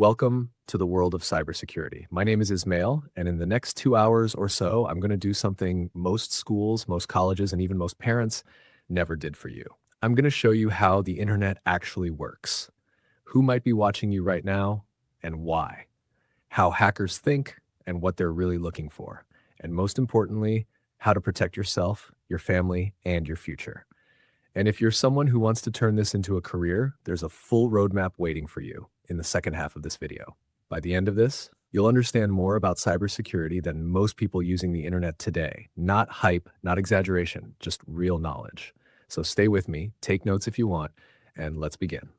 Welcome to the world of cybersecurity. My name is Ismail, and in the next 2 hours or so, I'm going to do something most schools, most colleges, and even most parents never did for you. I'm going to show you how the internet actually works, who might be watching you right now, and why, how hackers think and what they're really looking for, and most importantly, how to protect yourself, your family, and your future. And if you're someone who wants to turn this into a career, there's a full roadmap waiting for you in the second half of this video. By the end of this, you'll understand more about cybersecurity than most people using the internet today. Not hype, not exaggeration, just real knowledge. So stay with me, take notes if you want, and let's begin.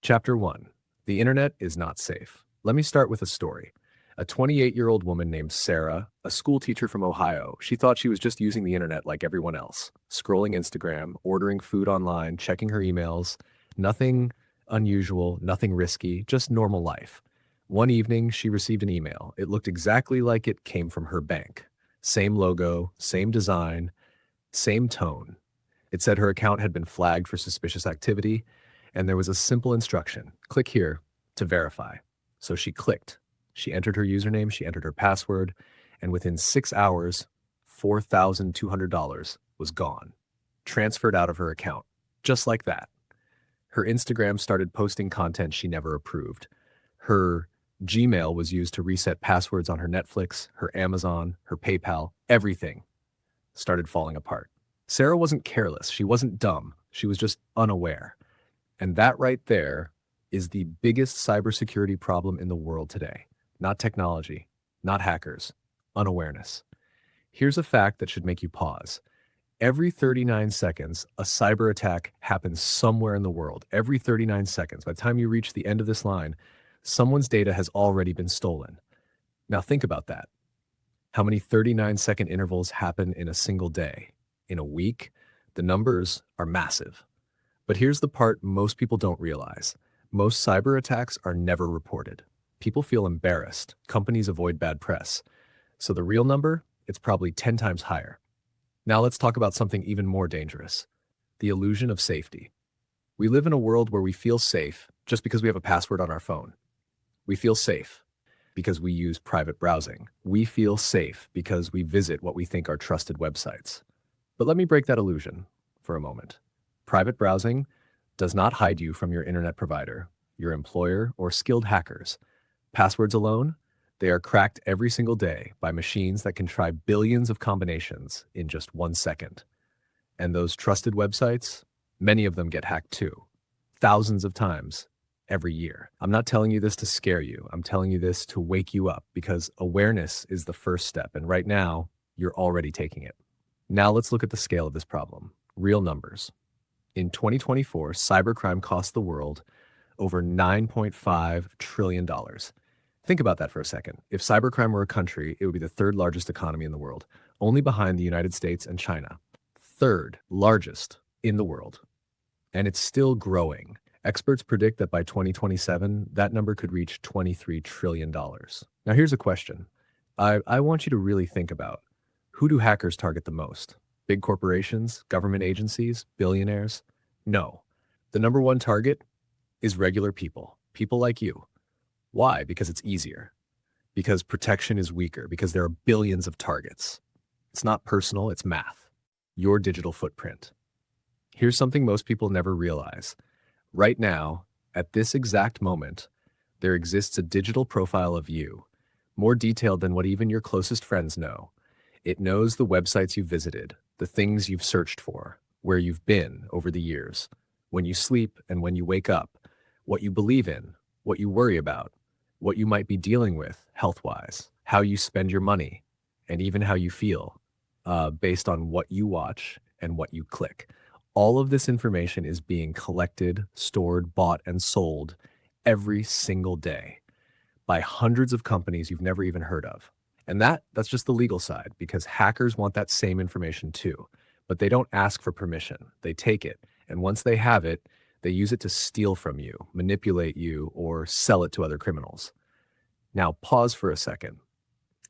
Chapter 1. The internet is not safe. Let me start with a story. A 28-year-old woman named Sarah, a school teacher from Ohio, she thought she was just using the internet like everyone else, scrolling Instagram, ordering food online, checking her emails. Nothing unusual, nothing risky, just normal life. One evening, she received an email. It looked exactly like it came from her bank. Same logo, same design, same tone. It said her account had been flagged for suspicious activity, and there was a simple instruction: click here to verify. So she clicked. She entered her username, she entered her password, and within 6 hours, $4,200 was gone, transferred out of her account, just like that. Her Instagram started posting content she never approved. Her Gmail was used to reset passwords on her Netflix, her Amazon, her PayPal. Everything started falling apart. Sarah wasn't careless. She wasn't dumb. She was just unaware. And that right there is the biggest cybersecurity problem in the world today. Not technology, not hackers, unawareness. Here's a fact that should make you pause. Every 39 seconds, a cyber attack happens somewhere in the world. Every 39 seconds. By the time you reach the end of this line, someone's data has already been stolen. Now think about that. How many 39-second intervals happen in a single day? In a week? The numbers are massive. But here's the part most people don't realize. Most cyber attacks are never reported. People feel embarrassed. Companies avoid bad press. So the real number, it's probably 10 times higher. Now let's talk about something even more dangerous: the illusion of safety. We live in a world where we feel safe just because we have a password on our phone. We feel safe because we use private browsing. We feel safe because we visit what we think are trusted websites. But let me break that illusion for a moment. Private browsing does not hide you from your internet provider, your employer, or skilled hackers. Passwords alone, they are cracked every single day by machines that can try billions of combinations in just 1 second. And those trusted websites, many of them get hacked too, thousands of times every year. I'm not telling you this to scare you. I'm telling you this to wake you up, because awareness is the first step. And right now, you're already taking it. Now let's look at the scale of this problem. Real numbers. In 2024, cybercrime cost the world over $9.5 trillion. Think about that for a second. If cybercrime were a country, it would be the third largest economy in the world, only behind the United States and China. Third largest in the world. And it's still growing. Experts predict that by 2027, that number could reach $23 trillion. Now here's a question I want you to really think about. Who do hackers target the most? Big corporations, government agencies, billionaires? No. The number one target is regular people, people like you. Why? Because it's easier. Because protection is weaker. Because there are billions of targets. It's not personal, it's math. Your digital footprint. Here's something most people never realize. Right now, at this exact moment, there exists a digital profile of you, more detailed than what even your closest friends know. It knows the websites you've visited, the things you've searched for, where you've been over the years, when you sleep and when you wake up, what you believe in, what you worry about, what you might be dealing with health-wise, how you spend your money, and even how you feel based on what you watch and what you click. All of this information is being collected, stored, bought, and sold every single day by hundreds of companies you've never even heard of. And that's just the legal side, because hackers want that same information too. But they don't ask for permission. They take it. And once they have it, they use it to steal from you, manipulate you, or sell it to other criminals. Now pause for a second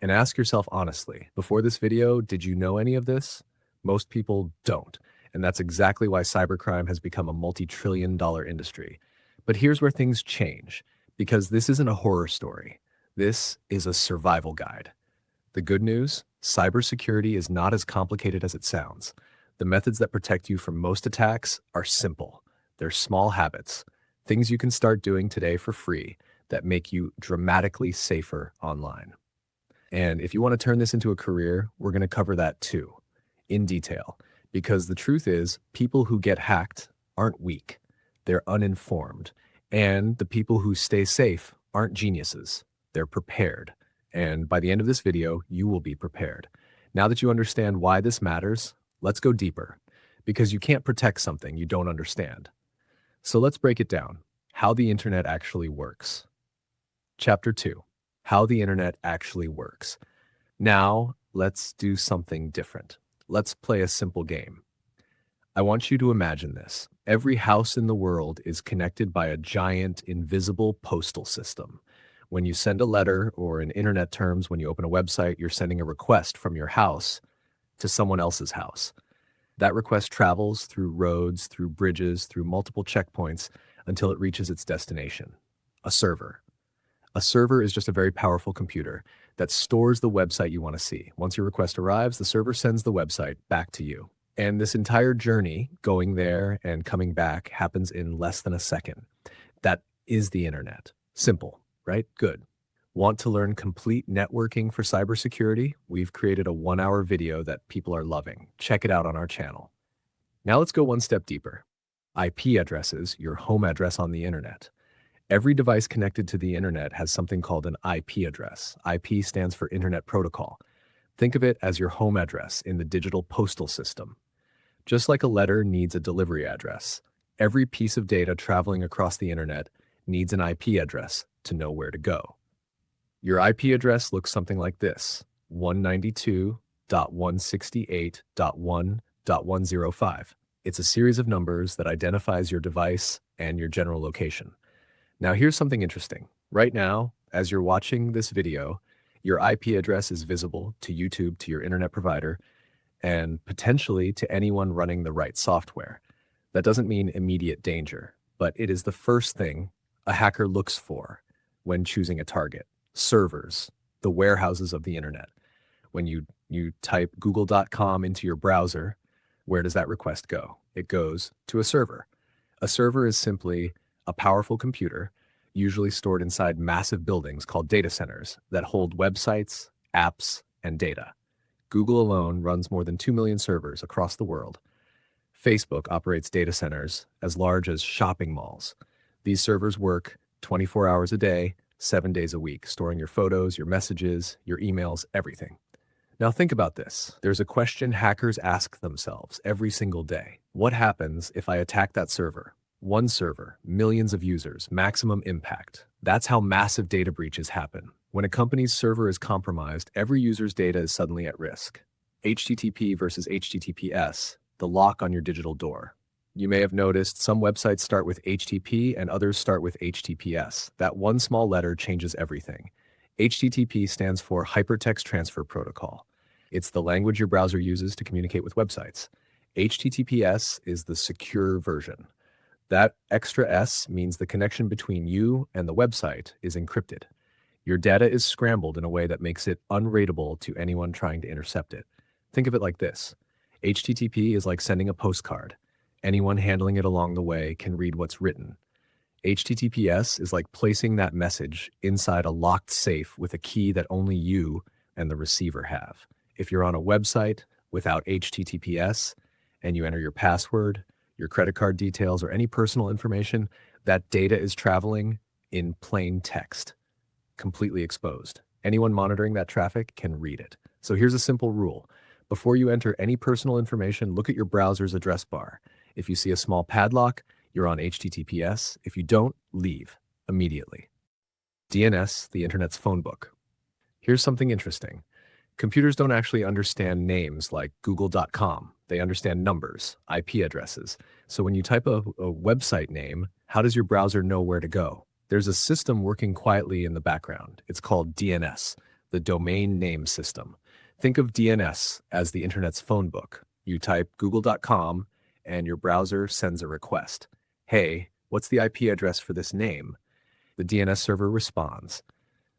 and ask yourself honestly, before this video, did you know any of this? Most people don't. And that's exactly why cybercrime has become a multi-trillion-dollar industry. But here's where things change. Because this isn't a horror story. This is a survival guide. The good news, cybersecurity is not as complicated as it sounds. The methods that protect you from most attacks are simple. They're small habits, things you can start doing today for free that make you dramatically safer online. And if you want to turn this into a career, we're going to cover that too, in detail, because the truth is, people who get hacked aren't weak, they're uninformed. And the people who stay safe aren't geniuses, they're prepared. And by the end of this video, you will be prepared. Now that you understand why this matters, let's go deeper, because you can't protect something you don't understand. So let's break it down, how the internet actually works. Chapter 2, how the internet actually works. Now, let's do something different. Let's play a simple game. I want you to imagine this. Every house in the world is connected by a giant, invisible postal system. When you send a letter, or in internet terms, when you open a website, you're sending a request from your house to someone else's house. That request travels through roads, through bridges, through multiple checkpoints until it reaches its destination, a server. A server is just a very powerful computer that stores the website you want to see. Once your request arrives, the server sends the website back to you. And this entire journey, going there and coming back, happens in less than a second. That is the internet. Simple, right? Good. Want to learn complete networking for cybersecurity? We've created a 1-hour video that people are loving. Check it out on our channel. Now let's go one step deeper. IP addresses, your home address on the internet. Every device connected to the internet has something called an IP address. IP stands for Internet Protocol. Think of it as your home address in the digital postal system. Just like a letter needs a delivery address, every piece of data traveling across the internet needs an IP address to know where to go. Your IP address looks something like this: 192.168.1.105. It's a series of numbers that identifies your device and your general location. Now here's something interesting. Right now, as you're watching this video, your IP address is visible to YouTube, to your internet provider, and potentially to anyone running the right software. That doesn't mean immediate danger, but it is the first thing a hacker looks for when choosing a target. Servers, the warehouses of the internet. When you type google.com into your browser, where does that request go? It goes to a server. A server is simply a powerful computer, usually stored inside massive buildings called data centers that hold websites, apps, and data. Google alone runs more than 2 million servers across the world. Facebook operates data centers as large as shopping malls. These servers work 24 hours a day, 7 days a week, storing your photos, your messages, your emails, everything. Now think about this. There's a question hackers ask themselves every single day. What happens if I attack that server? One server, millions of users, maximum impact. That's how massive data breaches happen. When a company's server is compromised, every user's data is suddenly at risk. HTTP versus HTTPS, the lock on your digital door. You may have noticed some websites start with HTTP and others start with HTTPS. That one small letter changes everything. HTTP stands for Hypertext Transfer Protocol. It's the language your browser uses to communicate with websites. HTTPS is the secure version. That extra S means the connection between you and the website is encrypted. Your data is scrambled in a way that makes it unreadable to anyone trying to intercept it. Think of it like this. HTTP is like sending a postcard. Anyone handling it along the way can read what's written. HTTPS is like placing that message inside a locked safe with a key that only you and the receiver have. If you're on a website without HTTPS and you enter your password, your credit card details, or any personal information, that data is traveling in plain text, completely exposed. Anyone monitoring that traffic can read it. So here's a simple rule. Before you enter any personal information, look at your browser's address bar. If you see a small padlock, you're on HTTPS. If you don't, leave immediately. DNS, the Internet's phone book. Here's something interesting. Computers don't actually understand names like google.com. They understand numbers, IP addresses. So when you type a website name, how does your browser know where to go? There's a system working quietly in the background. It's called DNS, the Domain Name System. Think of DNS as the Internet's phone book. You type google.com and your browser sends a request. Hey, what's the IP address for this name? The DNS server responds.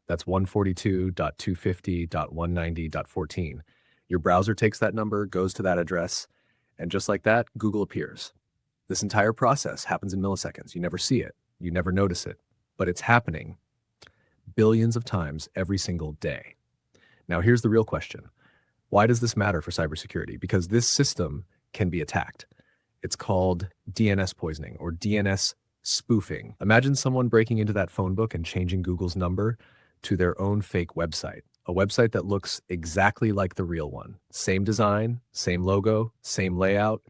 That's 142.250.190.14. Your browser takes that number, goes to that address, and just like that, Google appears. This entire process happens in milliseconds. You never see it. You never notice it. But it's happening billions of times every single day. Now, here's the real question. Why does this matter for cybersecurity? Because this system can be attacked. It's called DNS poisoning or DNS spoofing. Imagine someone breaking into that phone book and changing Google's number to their own fake website, a website that looks exactly like the real one. Same design, same logo, same layout.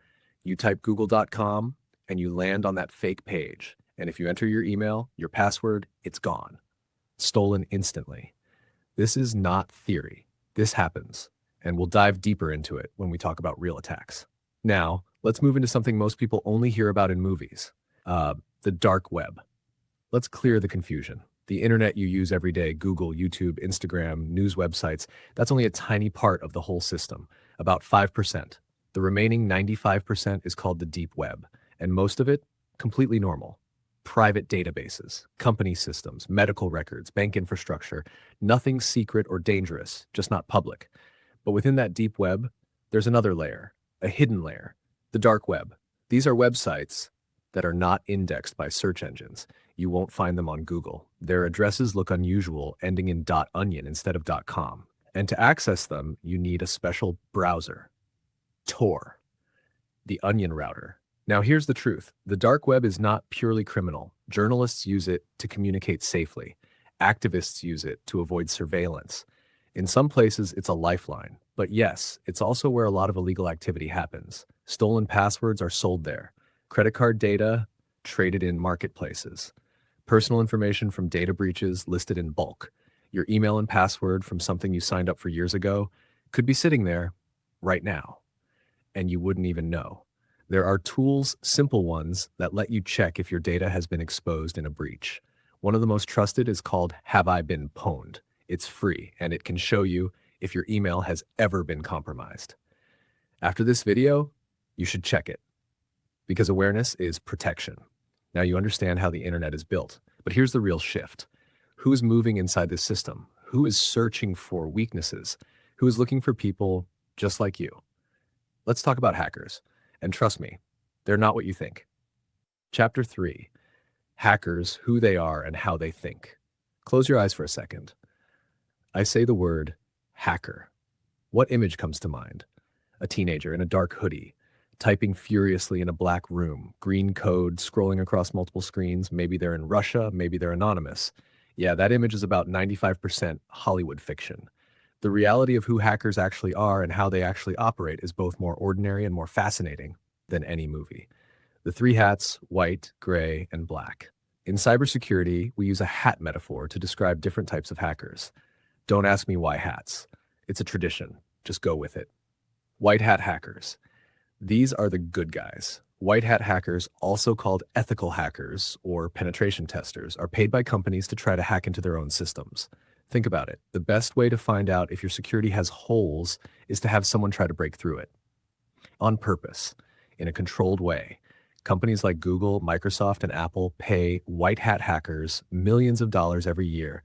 You type google.com and you land on that fake page. And if you enter your email, your password, it's gone. Stolen instantly. This is not theory. This happens. And we'll dive deeper into it when we talk about real attacks. Now, let's move into something most people only hear about in movies, the dark web. Let's clear the confusion. The internet you use every day, Google, YouTube, Instagram, news websites, that's only a tiny part of the whole system, about 5%. The remaining 95% is called the deep web, and most of it, completely normal. Private databases, company systems, medical records, bank infrastructure, nothing secret or dangerous, just not public. But within that deep web, there's another layer, a hidden layer, the dark web. These are websites that are not indexed by search engines. You won't find them on Google. Their addresses look unusual, ending in .onion instead of .com. And to access them, you need a special browser, Tor, the onion router. Now here's the truth. The dark web is not purely criminal. Journalists use it to communicate safely. Activists use it to avoid surveillance. In some places, it's a lifeline. But yes, it's also where a lot of illegal activity happens. Stolen passwords are sold there. Credit card data traded in marketplaces. Personal information from data breaches listed in bulk. Your email and password from something you signed up for years ago could be sitting there right now, and you wouldn't even know. There are tools, simple ones, that let you check if your data has been exposed in a breach. One of the most trusted is called Have I Been Pwned? It's free, and it can show you if your email has ever been compromised. After this video, you should check it, because awareness is protection. Now you understand how the internet is built, but here's the real shift. Who is moving inside this system? Who is searching for weaknesses? Who is looking for people just like you? Let's talk about hackers. And trust me, they're not what you think. Chapter 3, Hackers, Who They Are and How They Think. Close your eyes for a second. I say the word hacker. What image comes to mind? A teenager in a dark hoodie, typing furiously in a black room, green code scrolling across multiple screens. Maybe they're in Russia, maybe they're anonymous. Yeah, that image is about 95% Hollywood fiction. The reality of who hackers actually are and how they actually operate is both more ordinary and more fascinating than any movie. The three hats, white, gray, and black. In cybersecurity, we use a hat metaphor to describe different types of hackers. Don't ask me why hats. It's a tradition. Just go with it. White hat hackers. These are the good guys. White hat hackers, also called ethical hackers or penetration testers, are paid by companies to try to hack into their own systems. Think about it. The best way to find out if your security has holes is to have someone try to break through it. On purpose, in a controlled way. Companies like Google, Microsoft, and Apple pay white hat hackers millions of dollars every year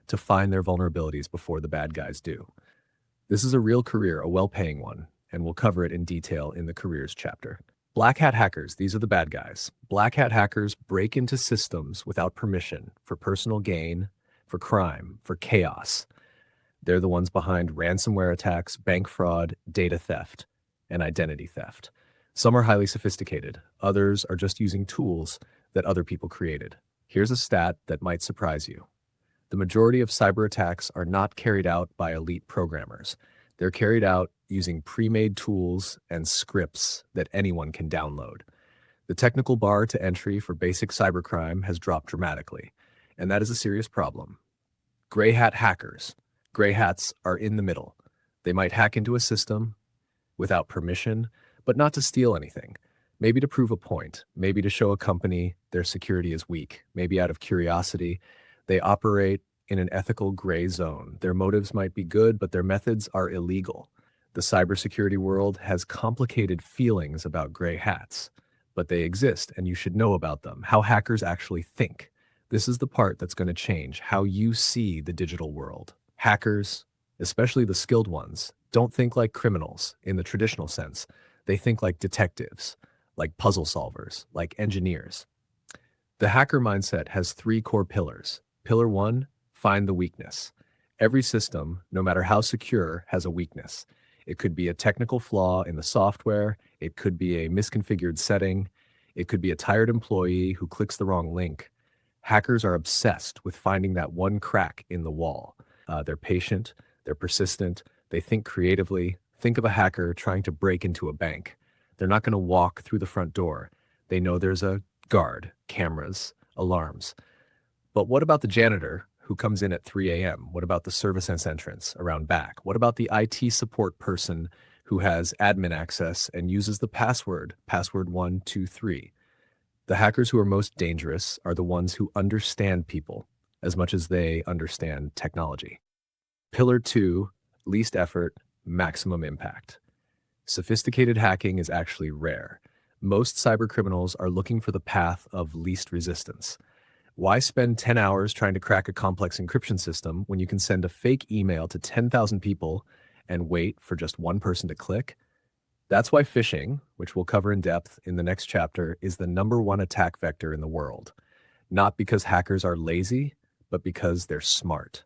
to find their vulnerabilities before the bad guys do. This is a real career, a well-paying one, and we'll cover it in detail in the careers chapter. Black hat hackers, these are the bad guys. Black hat hackers break into systems without permission for personal gain, for crime, for chaos. They're the ones behind ransomware attacks, bank fraud, data theft, and identity theft. Some are highly sophisticated. Others are just using tools that other people created. Here's a stat that might surprise you. The majority of cyber attacks are not carried out by elite programmers. They're carried out using pre-made tools and scripts that anyone can download. The technical bar to entry for basic cybercrime has dropped dramatically, and that is a serious problem. Gray hat hackers. Gray hats are in the middle. They might hack into a system without permission, but not to steal anything. Maybe to prove a point, maybe to show a company their security is weak, maybe out of curiosity. They operate in an ethical gray zone. Their motives might be good, but their methods are illegal. The cybersecurity world has complicated feelings about gray hats, but they exist and you should know about them, how hackers actually think. This is the part that's going to change how you see the digital world. Hackers, especially the skilled ones, don't think like criminals in the traditional sense. They think like detectives, like puzzle solvers, like engineers. The hacker mindset has three core pillars. Pillar one, find the weakness. Every system, no matter how secure, has a weakness. It could be a technical flaw in the software, it could be a misconfigured setting, it could be a tired employee who clicks the wrong link. Hackers are obsessed with finding that one crack in the wall. They're patient, they're persistent, they think creatively. Think of a hacker trying to break into a bank. They're not going to walk through the front door. They know there's a guard, cameras, alarms. But what about the janitor who comes in at 3 a.m.? What about the service entrance around back? What about the IT support person who has admin access and uses the password 123? The hackers who are most dangerous are the ones who understand people as much as they understand technology. Pillar two, least effort, maximum impact. Sophisticated hacking is actually rare. Most cybercriminals are looking for the path of least resistance. Why spend 10 hours trying to crack a complex encryption system when you can send a fake email to 10,000 people and wait for just one person to click? That's why phishing, which we'll cover in depth in the next chapter, is the #1 attack vector in the world. Not because hackers are lazy, but because they're smart.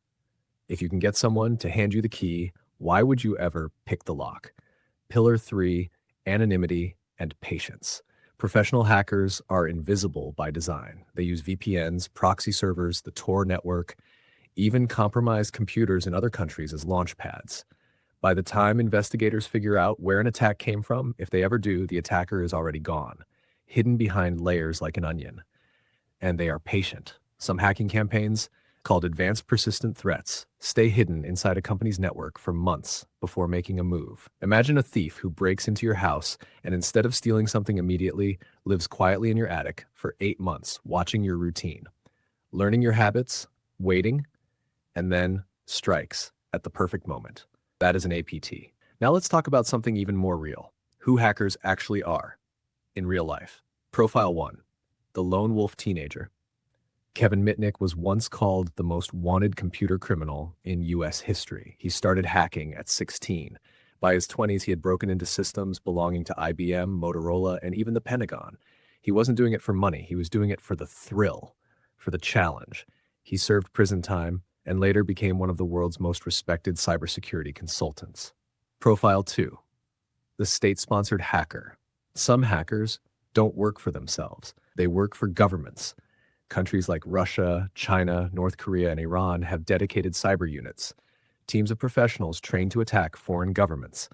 If you can get someone to hand you the key, why would you ever pick the lock? Pillar three, anonymity and patience. Professional hackers are invisible by design. They use VPNs, proxy servers, the Tor network, even compromised computers in other countries as launch pads. By the time investigators figure out where an attack came from, if they ever do, the attacker is already gone, hidden behind layers like an onion. And they are patient. Some hacking campaigns, called advanced persistent threats, stay hidden inside a company's network for months before making a move. Imagine a thief who breaks into your house and instead of stealing something immediately, lives quietly in your attic for 8 months, watching your routine, learning your habits, waiting, and then strikes at the perfect moment. That is an APT. Now let's talk about something even more real. Who hackers actually are in real life. Profile 1. The lone wolf teenager. Kevin Mitnick was once called the most wanted computer criminal in US history. He started hacking at 16. By his 20s, he had broken into systems belonging to IBM, Motorola, and even the Pentagon. He wasn't doing it for money. He was doing it for the thrill, for the challenge. He served prison time and later became one of the world's most respected cybersecurity consultants. Profile 2. The state-sponsored hacker. Some hackers don't work for themselves. They work for governments. Countries like Russia, China, North Korea, and Iran have dedicated cyber units, teams of professionals trained to attack foreign governments,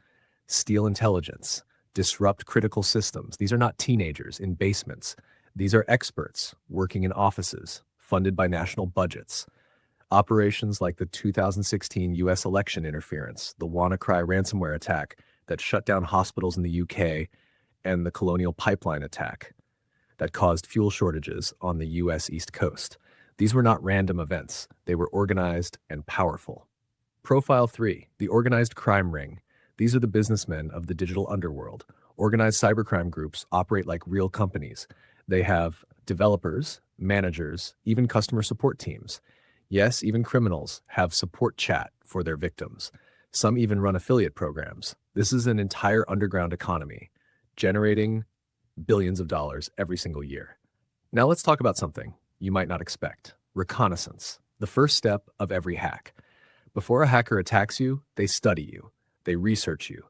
steal intelligence, disrupt critical systems. These are not teenagers in basements. These are experts working in offices, funded by national budgets. Operations like the 2016 US election interference, the WannaCry ransomware attack that shut down hospitals in the UK, and the Colonial Pipeline attack that caused fuel shortages on the US East Coast. These were not random events. They were organized and powerful. Profile 3, the organized crime ring. These are the businessmen of the digital underworld. Organized cybercrime groups operate like real companies. They have developers, managers, even customer support teams. Yes, even criminals have support chat for their victims. Some even run affiliate programs. This is an entire underground economy, generating billions of dollars every single year. Now let's talk about something you might not expect. Reconnaissance, the first step of every hack. Before a hacker attacks you, they study you. They research you.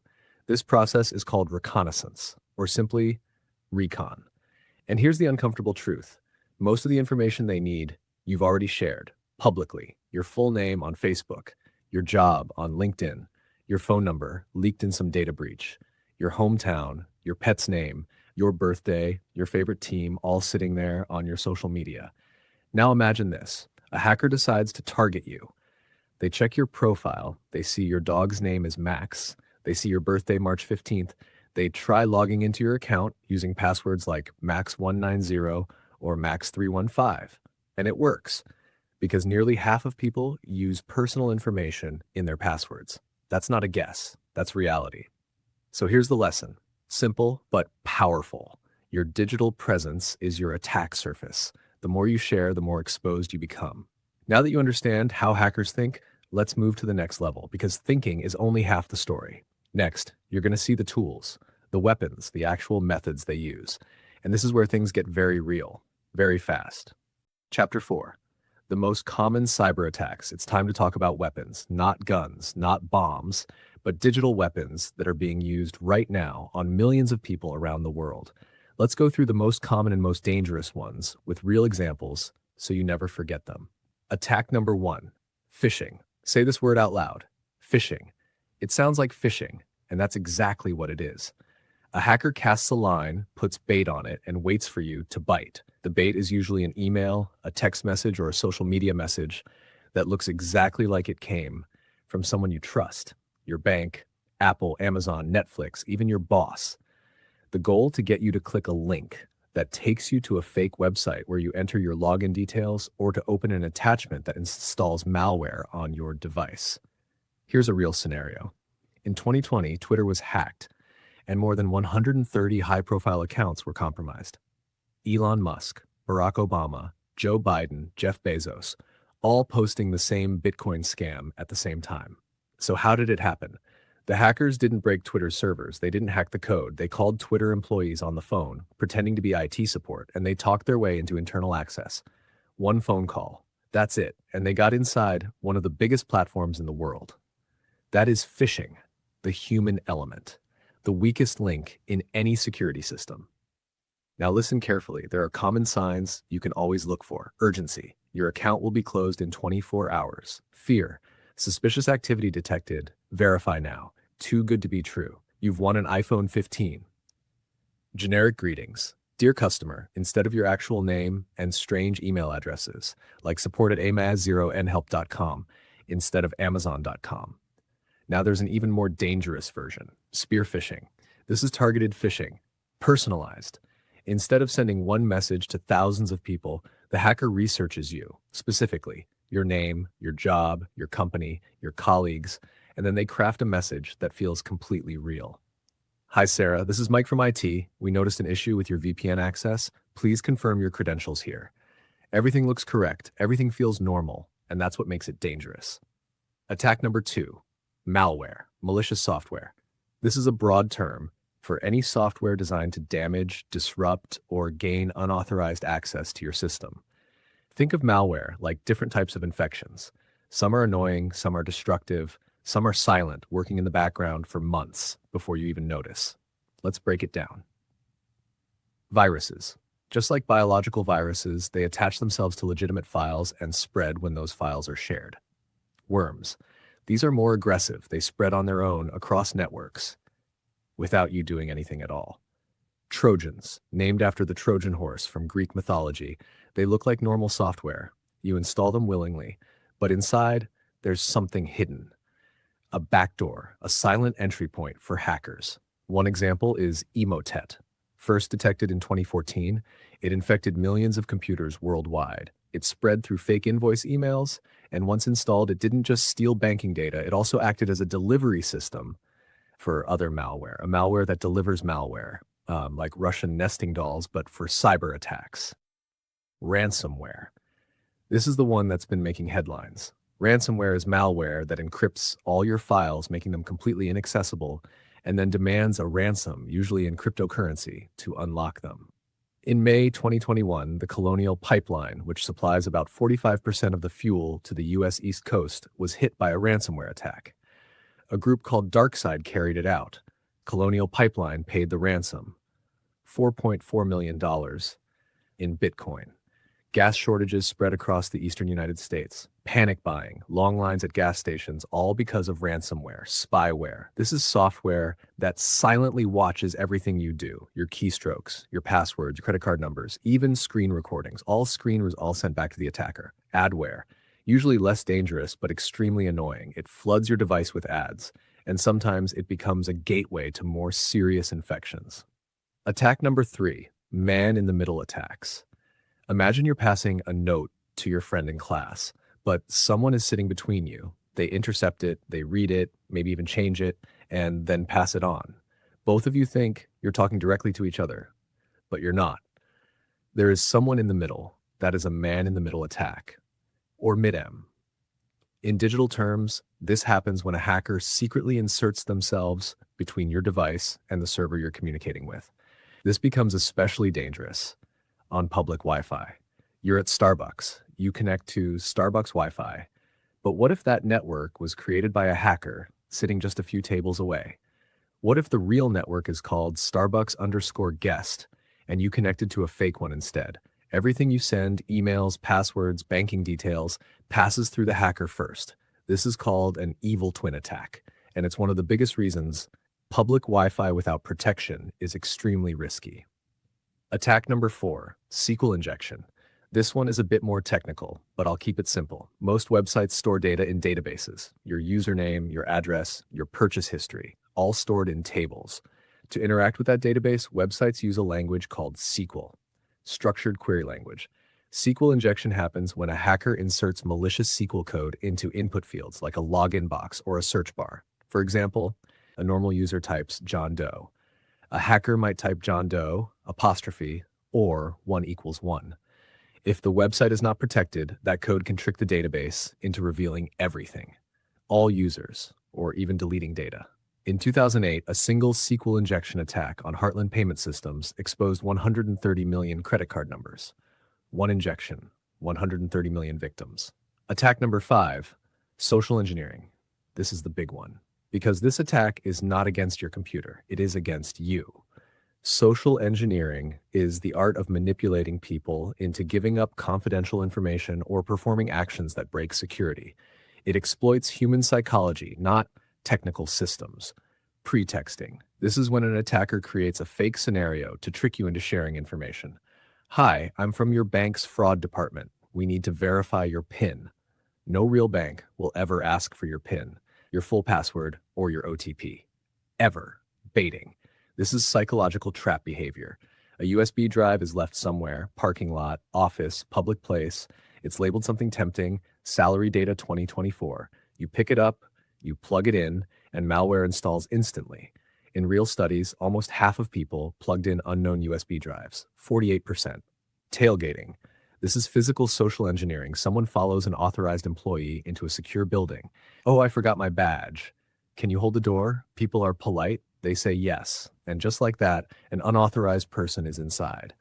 This process is called reconnaissance, or simply recon. And here's the uncomfortable truth. Most of the information they need, you've already shared publicly. Your full name on Facebook, your job on LinkedIn, your phone number leaked in some data breach, your hometown, your pet's name, your birthday, your favorite team, all sitting there on your social media. Now imagine this. A hacker decides to target you. They check your profile. They see your dog's name is Max. They see your birthday, March 15th. They try logging into your account using passwords like Max190 or Max315. And it works because nearly half of people use personal information in their passwords. That's not a guess. That's reality. So here's the lesson. Simple but powerful. Your digital presence is your attack surface. The more you share, the more exposed you become. Now that you understand how hackers think, let's move to the next level, because thinking is only half the story. Next, you're going to see the tools, the weapons, the actual methods they use. And this is where things get very real, very fast. Chapter 4. The most common cyber attacks. It's time to talk about weapons, not guns, not bombs, but digital weapons that are being used right now on millions of people around the world. Let's go through the most common and most dangerous ones with real examples so you never forget them. Attack number 1, phishing. Say this word out loud, phishing. It sounds like fishing, and that's exactly what it is. A hacker casts a line, puts bait on it, and waits for you to bite. The bait is usually an email, a text message, or a social media message that looks exactly like it came from someone you trust. Your bank, Apple, Amazon, Netflix, even your boss. The goal to get you to click a link that takes you to a fake website where you enter your login details or to open an attachment that installs malware on your device. Here's a real scenario. In 2020, Twitter was hacked, and more than 130 high-profile accounts were compromised. Elon Musk, Barack Obama, Joe Biden, Jeff Bezos, all posting the same Bitcoin scam at the same time. So how did it happen? The hackers didn't break Twitter's servers. They didn't hack the code. They called Twitter employees on the phone, pretending to be IT support, and they talked their way into internal access. One phone call. That's it. And they got inside one of the biggest platforms in the world. That is phishing, the human element, the weakest link in any security system. Now listen carefully. There are common signs you can always look for. Urgency. Your account will be closed in 24 hours. Fear. Suspicious activity detected. Verify now. Too good to be true. You've won an iPhone 15. Generic greetings. Dear customer, instead of your actual name and strange email addresses, like support@amaz0nhelp.com instead of amazon.com. Now there's an even more dangerous version, spear phishing. This is targeted phishing, personalized. Instead of sending one message to thousands of people, the hacker researches you, specifically, your name, your job, your company, your colleagues, and then they craft a message that feels completely real. Hi Sarah, this is Mike from IT. We noticed an issue with your VPN access. Please confirm your credentials here. Everything looks correct, everything feels normal, and that's what makes it dangerous. Attack number 2. Malware, malicious software. This is a broad term for any software designed to damage, disrupt, or gain unauthorized access to your system. Think of malware like different types of infections. Some are annoying, some are destructive, some are silent, working in the background for months before you even notice. Let's break it down. Viruses. Just like biological viruses, they attach themselves to legitimate files and spread when those files are shared. Worms. These are more aggressive. They spread on their own across networks without you doing anything at all. Trojans, named after the Trojan horse from Greek mythology, they look like normal software. You install them willingly, but inside, there's something hidden. A backdoor, a silent entry point for hackers. One example is Emotet. First detected in 2014, it infected millions of computers worldwide. It spread through fake invoice emails, and once installed, it didn't just steal banking data, it also acted as a delivery system for other malware, a malware that delivers malware, like Russian nesting dolls, but for cyber attacks. Ransomware. This is the one that's been making headlines. Ransomware is malware that encrypts all your files, making them completely inaccessible, and then demands a ransom, usually in cryptocurrency, to unlock them. In May 2021, the Colonial Pipeline, which supplies about 45% of the fuel to the US East Coast, was hit by a ransomware attack. A group called DarkSide carried it out. Colonial Pipeline paid the ransom, $4.4 million in Bitcoin. Gas shortages spread across the eastern United States. Panic buying, long lines at gas stations, all because of ransomware, spyware. This is software that silently watches everything you do, your keystrokes, your passwords, your credit card numbers, even screen recordings. All sent back to the attacker. Adware, usually less dangerous but extremely annoying. It floods your device with ads, and sometimes it becomes a gateway to more serious infections. Attack number 3, man-in-the-middle attacks. Imagine you're passing a note to your friend in class, but someone is sitting between you. They intercept it, they read it, maybe even change it, and then pass it on. Both of you think you're talking directly to each other, but you're not. There is someone in the middle, That is a man-in-the-middle attack, or MITM. In digital terms, this happens when a hacker secretly inserts themselves between your device and the server you're communicating with. This becomes especially dangerous on public Wi-Fi. You're at Starbucks. You connect to Starbucks Wi-Fi. But what if that network was created by a hacker sitting just a few tables away? What if the real network is called Starbucks_guest and you connected to a fake one instead? Everything you send, emails, passwords, banking details, passes through the hacker first. This is called an evil twin attack, and it's one of the biggest reasons public Wi-Fi without protection is extremely risky. Attack number 4, SQL injection. This one is a bit more technical, but I'll keep it simple. Most websites store data in databases, your username, your address, your purchase history, all stored in tables. To interact with that database, websites use a language called SQL, structured query language. SQL injection happens when a hacker inserts malicious SQL code into input fields like a login box or a search bar. For example, a normal user types John Doe. A hacker might type John Doe, apostrophe, or 1 = 1. If the website is not protected, that code can trick the database into revealing everything, all users, or even deleting data. In 2008, a single SQL injection attack on Heartland Payment Systems exposed 130 million credit card numbers. One injection, 130 million victims. Attack number 5, social engineering. This is the big one, because this attack is not against your computer, it is against you. Social engineering is the art of manipulating people into giving up confidential information or performing actions that break security. It exploits human psychology, not technical systems. Pretexting. This is when an attacker creates a fake scenario to trick you into sharing information. Hi, I'm from your bank's fraud department. We need to verify your PIN. No real bank will ever ask for your PIN, your full password, or your OTP. Ever. Baiting. This is psychological trap behavior. A USB drive is left somewhere, parking lot, office, public place. It's labeled something tempting, salary data 2024. You pick it up, you plug it in, and malware installs instantly. In real studies, almost half of people plugged in unknown USB drives, 48%. Tailgating. This is physical social engineering. Someone follows an authorized employee into a secure building. Oh, I forgot my badge. Can you hold the door? People are polite. They say yes. And just like that, an unauthorized person is inside.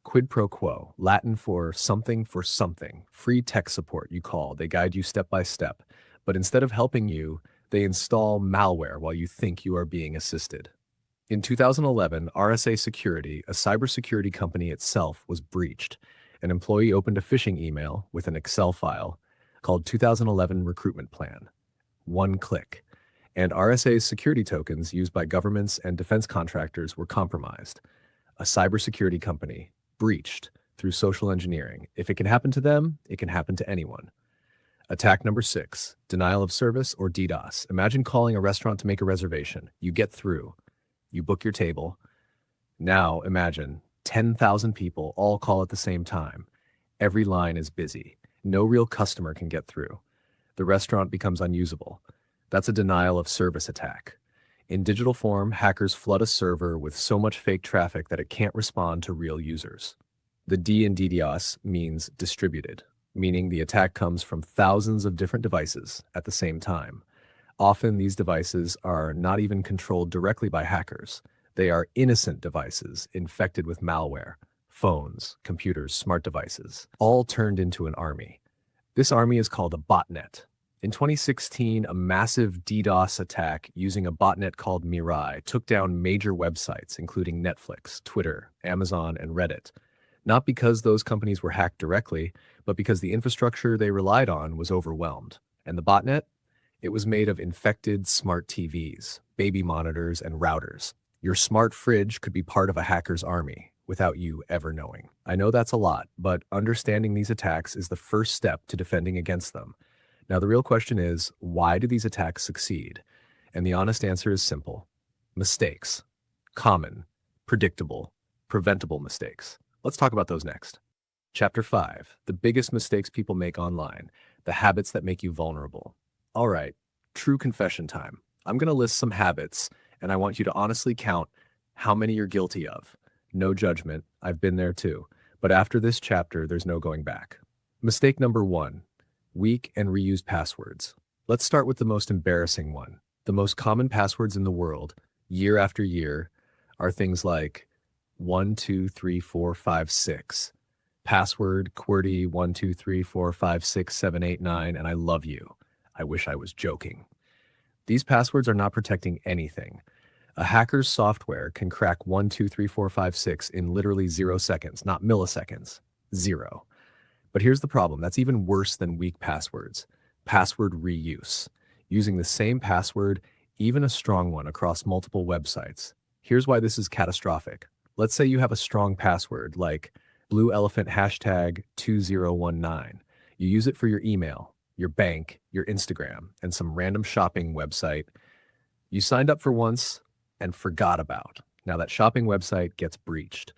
Quid pro quo, Latin for something. Free tech support you call. They guide you step by step. But instead of helping you, they install malware while you think you are being assisted. In 2011, RSA Security, a cybersecurity company itself, was breached. An employee opened a phishing email with an Excel file called 2011 Recruitment Plan. One click. And RSA's security tokens used by governments and defense contractors were compromised. A cybersecurity company breached through social engineering. If it can happen to them, it can happen to anyone. Attack number 6, denial of service or DDoS. Imagine calling a restaurant to make a reservation. You get through. You book your table. Now imagine 10,000 people all call at the same time. Every line is busy. No real customer can get through. The restaurant becomes unusable. That's a denial of service attack. In digital form, hackers flood a server with so much fake traffic that it can't respond to real users. The D in DDoS means distributed, meaning the attack comes from thousands of different devices at the same time. Often these devices are not even controlled directly by hackers. They are innocent devices infected with malware, phones, computers, smart devices, all turned into an army. This army is called a botnet. In 2016, a massive DDoS attack using a botnet called Mirai took down major websites, including Netflix, Twitter, Amazon, and Reddit. Not because those companies were hacked directly, but because the infrastructure they relied on was overwhelmed. And the botnet? It was made of infected smart TVs, baby monitors, and routers. Your smart fridge could be part of a hacker's army without you ever knowing. I know that's a lot, but understanding these attacks is the first step to defending against them. Now, the real question is, why do these attacks succeed? And the honest answer is simple. Mistakes. Common, predictable, preventable mistakes. Let's talk about those next. Chapter 5, the biggest mistakes people make online, the habits that make you vulnerable. All right, true confession time. I'm going to list some habits, and I want you to honestly count how many you're guilty of. No judgment, I've been there too. But after this chapter, there's no going back. Mistake number 1, weak and reused passwords. Let's start with the most embarrassing one. The most common passwords in the world, year after year, are things like 123456, password QWERTY 12345678 9, and I love you. I wish I was joking. These passwords are not protecting anything. A hacker's software can crack 123456 in literally 0 seconds, not milliseconds. 0. But here's the problem. That's even worse than weak passwords. Password reuse. Using the same password, even a strong one, across multiple websites. Here's why this is catastrophic. Let's say you have a strong password like blue elephant hashtag 2019. You use it for your email, your bank, your Instagram, and some random shopping website you signed up for once and forgot about. Now that shopping website gets breached.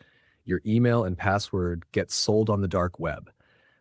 Your email and password get sold on the dark web.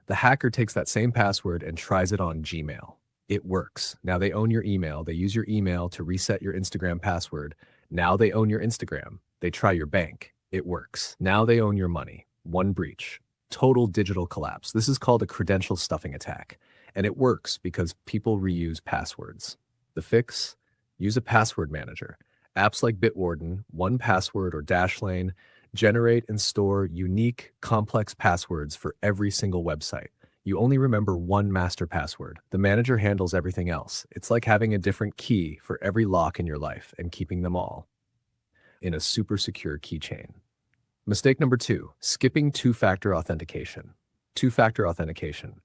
The hacker takes that same password and tries it on Gmail. It works. Now they own your email. They use your email to reset your Instagram password. Now they own your Instagram. They try your bank. It works. Now they own your money. One breach. Total digital collapse. This is called a credential stuffing attack. And it works because people reuse passwords. The fix? Use a password manager. Apps like Bitwarden, 1Password, or Dashlane generate and store unique, complex passwords for every single website. You only remember one master password. The manager handles everything else. It's like having a different key for every lock in your life and keeping them all in a super secure keychain. Mistake number 2, skipping two-factor authentication. Two-factor authentication.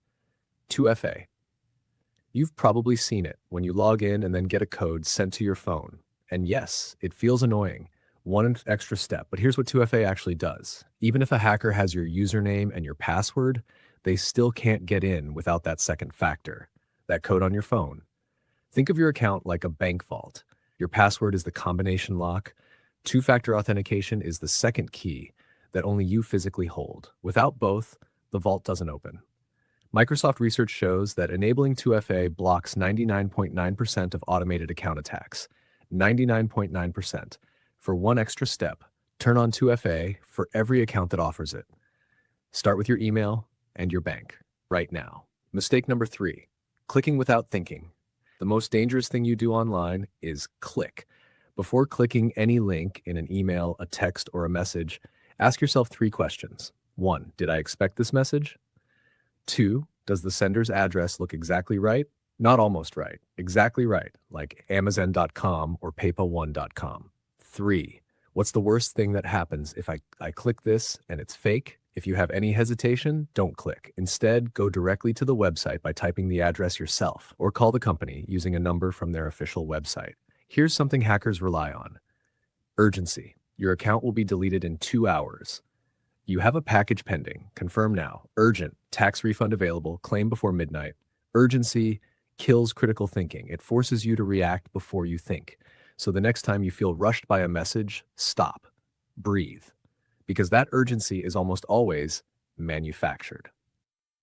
2FA. You've probably seen it when you log in and then get a code sent to your phone. And yes, it feels annoying. One extra step, but here's what 2FA actually does. Even if a hacker has your username and your password, they still can't get in without that second factor, that code on your phone. Think of your account like a bank vault. Your password is the combination lock. Two-factor authentication is the second key that only you physically hold. Without both, the vault doesn't open. Microsoft research shows that enabling 2FA blocks 99.9% of automated account attacks. 99.9%. For one extra step, turn on 2FA for every account that offers it. Start with your email and your bank right now. Mistake number 3, clicking without thinking. The most dangerous thing you do online is click. Before clicking any link in an email, a text, or a message, ask yourself 3 questions. 1, did I expect this message? 2, does the sender's address look exactly right? Not almost right, exactly right, like Amazon.com or PayPal1.com. 3, what's the worst thing that happens if I click this and it's fake? If you have any hesitation, don't click. Instead, go directly to the website by typing the address yourself, or call the company using a number from their official website. Here's something hackers rely on. Urgency. Your account will be deleted in 2 hours. You have a package pending. Confirm now. Urgent. Tax refund available. Claim before midnight. Urgency kills critical thinking. It forces you to react before you think. So the next time you feel rushed by a message, stop. Breathe. Because that urgency is almost always manufactured.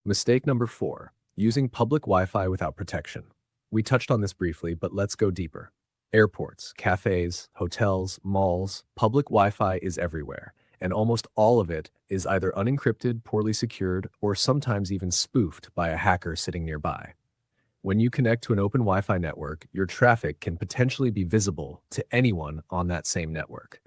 Mistake number 4, using public Wi-Fi without protection. We touched on this briefly, but let's go deeper. Airports, cafes, hotels, malls, public Wi-Fi is everywhere, and almost all of it is either unencrypted, poorly secured, or sometimes even spoofed by a hacker sitting nearby. When you connect to an open Wi-Fi network, your traffic can potentially be visible to anyone on that same network.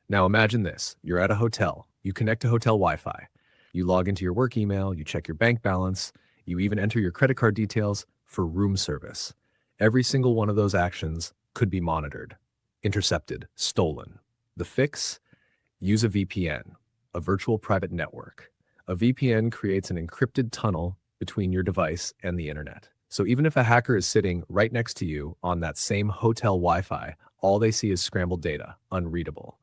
Now imagine this, you're at a hotel, you connect to hotel Wi-Fi, you log into your work email, you check your bank balance, you even enter your credit card details for room service. Every single one of those actions could be monitored, intercepted, stolen. The fix? Use a VPN, a virtual private network. A VPN creates an encrypted tunnel between your device and the internet. So even if a hacker is sitting right next to you on that same hotel Wi-Fi, all they see is scrambled data, unreadable.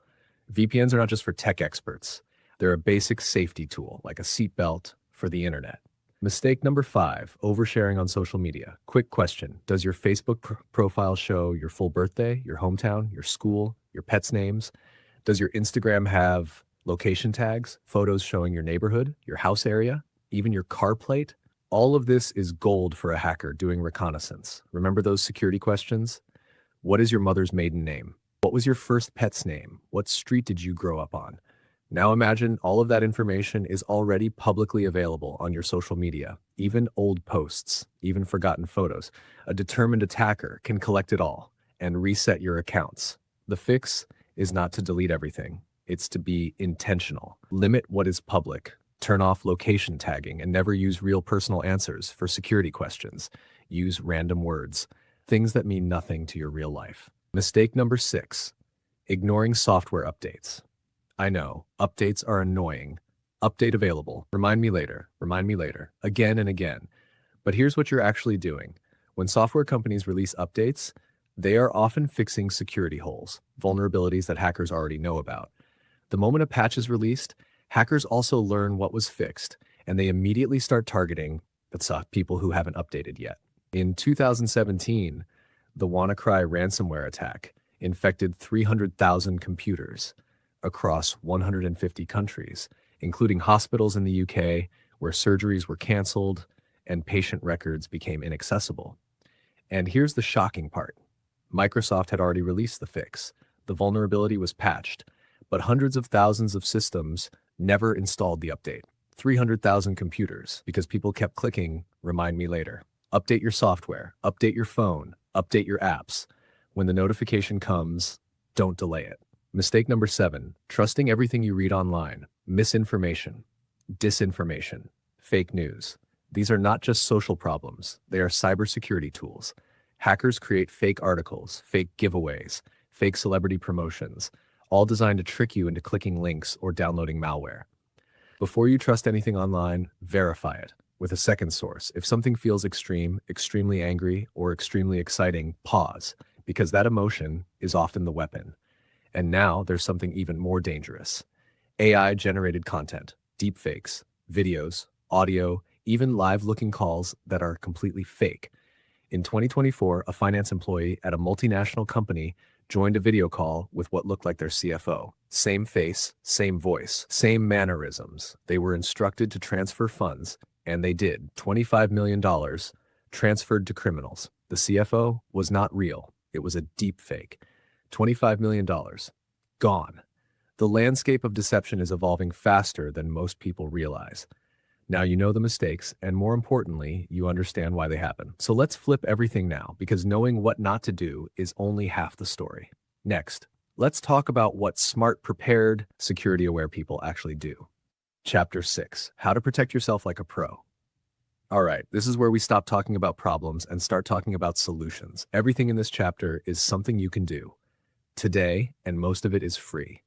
VPNs are not just for tech experts. They're a basic safety tool, like a seatbelt for the internet. Mistake number 5, oversharing on social media. Quick question, does your Facebook profile show your full birthday, your hometown, your school, your pets' names? Does your Instagram have location tags, photos showing your neighborhood, your house area, even your car plate? All of this is gold for a hacker doing reconnaissance. Remember those security questions? What is your mother's maiden name? What was your first pet's name? What street did you grow up on? Now imagine all of that information is already publicly available on your social media, even old posts, even forgotten photos. A determined attacker can collect it all and reset your accounts. The fix is not to delete everything. It's to be intentional. Limit what is public. Turn off location tagging and never use real personal answers for security questions. Use random words, things that mean nothing to your real life. Mistake number 6, ignoring software updates. I know, updates are annoying. Update available. Remind me later, again and again. But here's what you're actually doing. When software companies release updates, they are often fixing security holes, vulnerabilities that hackers already know about. The moment a patch is released, hackers also learn what was fixed, and they immediately start targeting people who haven't updated yet. In 2017, the WannaCry ransomware attack infected 300,000 computers across 150 countries, including hospitals in the UK, where surgeries were canceled and patient records became inaccessible. And here's the shocking part. Microsoft had already released the fix. The vulnerability was patched, but hundreds of thousands of systems never installed the update. 300,000 computers, because people kept clicking, remind me later. Update your software, update your phone, update your apps. When the notification comes, don't delay it. Mistake number 7, trusting everything you read online. Misinformation, disinformation, fake news. These are not just social problems, they are cybersecurity tools. Hackers create fake articles, fake giveaways, fake celebrity promotions, all designed to trick you into clicking links or downloading malware. Before you trust anything online, verify it with a second source. If something feels extreme, extremely angry, or extremely exciting, pause, because that emotion is often the weapon. And now there's something even more dangerous. AI-generated content, deepfakes, videos, audio, even live-looking calls that are completely fake. In 2024, a finance employee at a multinational company joined a video call with what looked like their CFO. Same face, same voice, same mannerisms. They were instructed to transfer funds, and they did. $25 million transferred to criminals. The CFO was not real. It was a deep fake. $25 million. Gone. The landscape of deception is evolving faster than most people realize. Now you know the mistakes, and more importantly, you understand why they happen. So let's flip everything now, because knowing what not to do is only half the story. Next, let's talk about what smart, prepared, security-aware people actually do. Chapter 6, How to Protect Yourself Like a Pro. All right, this is where we stop talking about problems and start talking about solutions. Everything in this chapter is something you can do today, and most of it is free.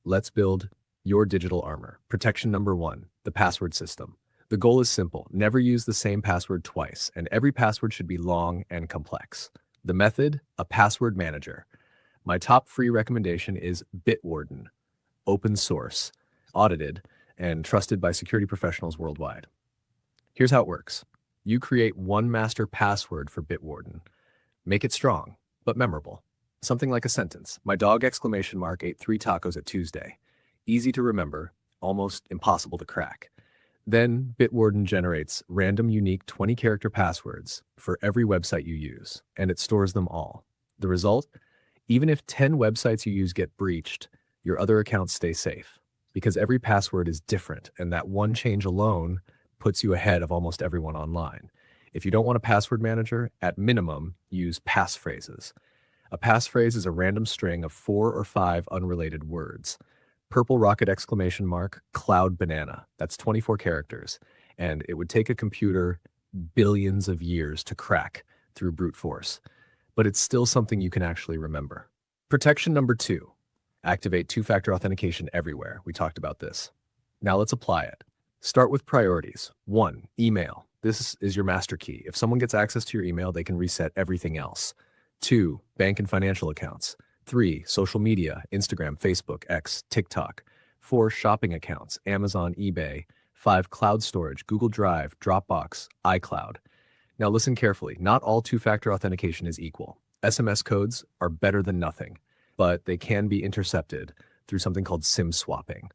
Let's build your digital armor. Protection number 1, the password system. The goal is simple. Never use the same password twice, and every password should be long and complex. The method, a password manager. My top free recommendation is Bitwarden, open source, audited, and trusted by security professionals worldwide. Here's how it works. You create one master password for Bitwarden. Make it strong, but memorable. Something like a sentence. My dog ate 3 tacos at Tuesday. Easy to remember, almost impossible to crack. Then Bitwarden generates random unique 20-character passwords for every website you use, and it stores them all. The result? Even if 10 websites you use get breached, your other accounts stay safe, because every password is different, and that one change alone puts you ahead of almost everyone online. If you don't want a password manager, at minimum, use passphrases. A passphrase is a random string of 4 or 5 unrelated words. Purple rocket exclamation mark, cloud banana. That's 24 characters. And it would take a computer billions of years to crack through brute force. But it's still something you can actually remember. Protection number 2, activate two-factor authentication everywhere. We talked about this. Now let's apply it. Start with priorities. 1, email. This is your master key. If someone gets access to your email, they can reset everything else. 2, bank and financial accounts. 3, social media, Instagram, Facebook, X, TikTok. 4, shopping accounts, Amazon, eBay. 5, cloud storage, Google Drive, Dropbox, iCloud. Now listen carefully. Not all two-factor authentication is equal. SMS codes are better than nothing, but they can be intercepted through something called SIM swapping,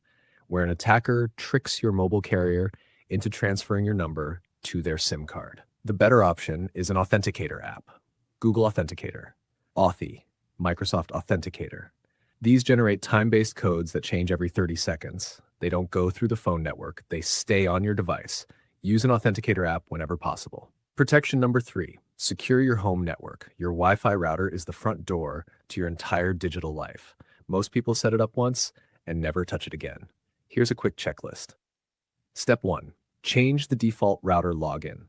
where an attacker tricks your mobile carrier into transferring your number to their SIM card. The better option is an Authenticator app. Google Authenticator, Authy, Microsoft Authenticator. These generate time-based codes that change every 30 seconds. They don't go through the phone network. They stay on your device. Use an Authenticator app whenever possible. Protection number 3, secure your home network. Your Wi-Fi router is the front door to your entire digital life. Most people set it up once and never touch it again. Here's a quick checklist. Step 1, change the default router login.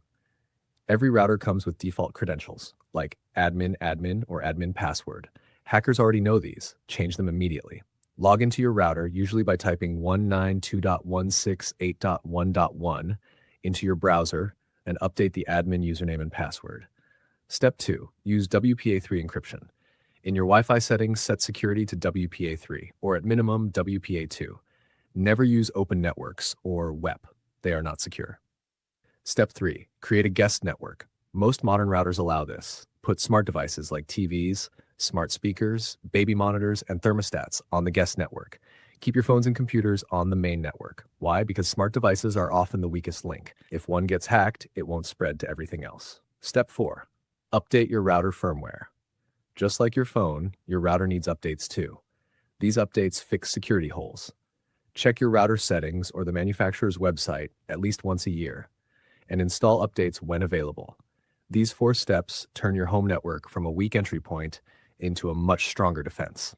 Every router comes with default credentials, like admin or admin password. Hackers already know these. Change them immediately. Log into your router, usually by typing 192.168.1.1 into your browser and update the admin username and password. Step 2, use WPA3 encryption. In your Wi-Fi settings, set security to WPA3, or at minimum WPA2. Never use open networks or WEP. They are not secure. Step 3, create a guest network. Most modern routers allow this. Put smart devices like TVs, smart speakers, baby monitors, and thermostats on the guest network. Keep your phones and computers on the main network. Why? Because smart devices are often the weakest link. If one gets hacked, it won't spread to everything else. Step 4, update your router firmware. Just like your phone, your router needs updates too. These updates fix security holes. Check your router settings or the manufacturer's website at least once a year, and install updates when available. These 4 steps turn your home network from a weak entry point into a much stronger defense.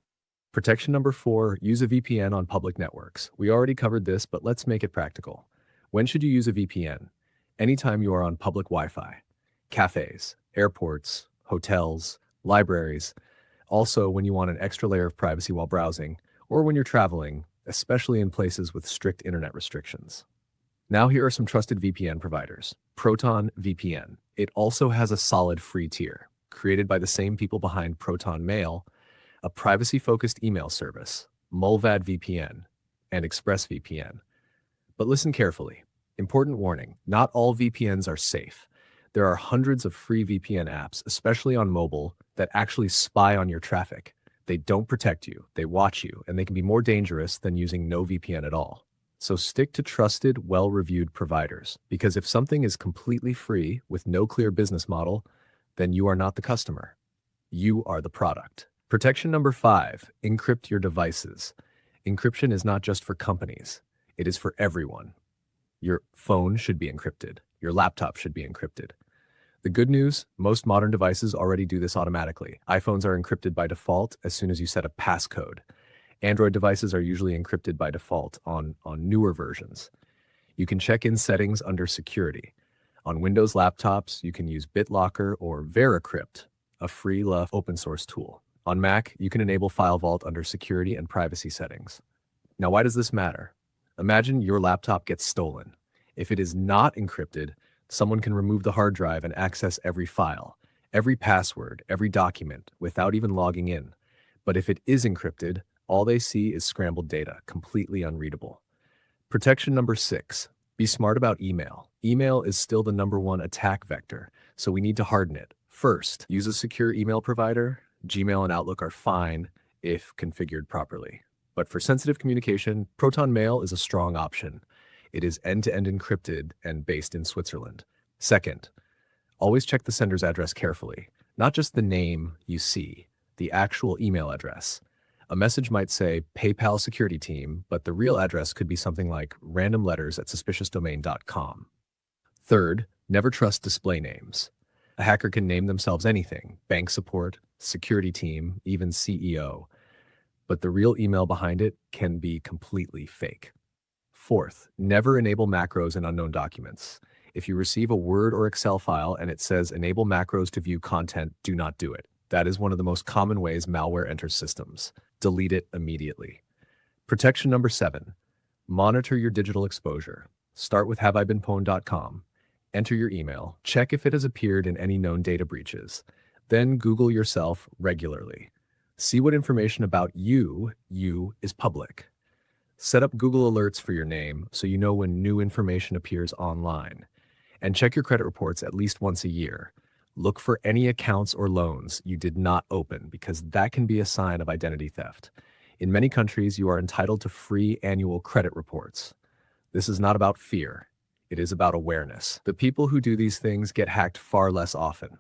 Protection number 4, use a VPN on public networks. We already covered this, but let's make it practical. When should you use a VPN? Anytime you are on public Wi-Fi, cafes, airports, hotels, libraries. Also, when you want an extra layer of privacy while browsing, or when you're traveling, especially in places with strict internet restrictions. Now here are some trusted VPN providers. Proton VPN. It also has a solid free tier, created by the same people behind Proton Mail, a privacy-focused email service, Mullvad VPN, and ExpressVPN. But listen carefully. Important warning, not all VPNs are safe. There are hundreds of free VPN apps, especially on mobile, that actually spy on your traffic. They don't protect you, they watch you, and they can be more dangerous than using no VPN at all. So stick to trusted, well-reviewed providers, because if something is completely free with no clear business model, then you are not the customer. You are the product. Protection number 5, encrypt your devices. Encryption is not just for companies. It is for everyone. Your phone should be encrypted. Your laptop should be encrypted. The good news, most modern devices already do this automatically. iPhones are encrypted by default as soon as you set a passcode. Android devices are usually encrypted by default on newer versions. You can check in settings under security. On Windows laptops, you can use BitLocker or Veracrypt, a free open source tool. On Mac, you can enable File Vault under security and privacy settings. Now, why does this matter? Imagine your laptop gets stolen. If it is not encrypted, someone can remove the hard drive and access every file, every password, every document without even logging in. But if it is encrypted, all they see is scrambled data, completely unreadable. Protection number 6, be smart about email. Email is still the #1 attack vector, so we need to harden it. First, use a secure email provider. Gmail and Outlook are fine if configured properly. But for sensitive communication, Proton Mail is a strong option. It is end-to-end encrypted and based in Switzerland. Second, always check the sender's address carefully, not just the name you see, the actual email address. A message might say PayPal security team, but the real address could be something like randomletters@suspiciousdomain.com. Third, never trust display names. A hacker can name themselves anything, bank support, security team, even CEO, but the real email behind it can be completely fake. Fourth, never enable macros in unknown documents. If you receive a Word or Excel file and it says enable macros to view content, do not do it. That is one of the most common ways malware enters systems. Delete it immediately. Protection number 7, monitor your digital exposure. Start with haveibeenpwned.com. Enter your email, check if it has appeared in any known data breaches. Then Google yourself regularly. See what information about you is public. Set up Google Alerts for your name so you know when new information appears online. And check your credit reports at least once a year. Look for any accounts or loans you did not open because that can be a sign of identity theft. In many countries, you are entitled to free annual credit reports. This is not about fear. It is about awareness. The people who do these things get hacked far less often.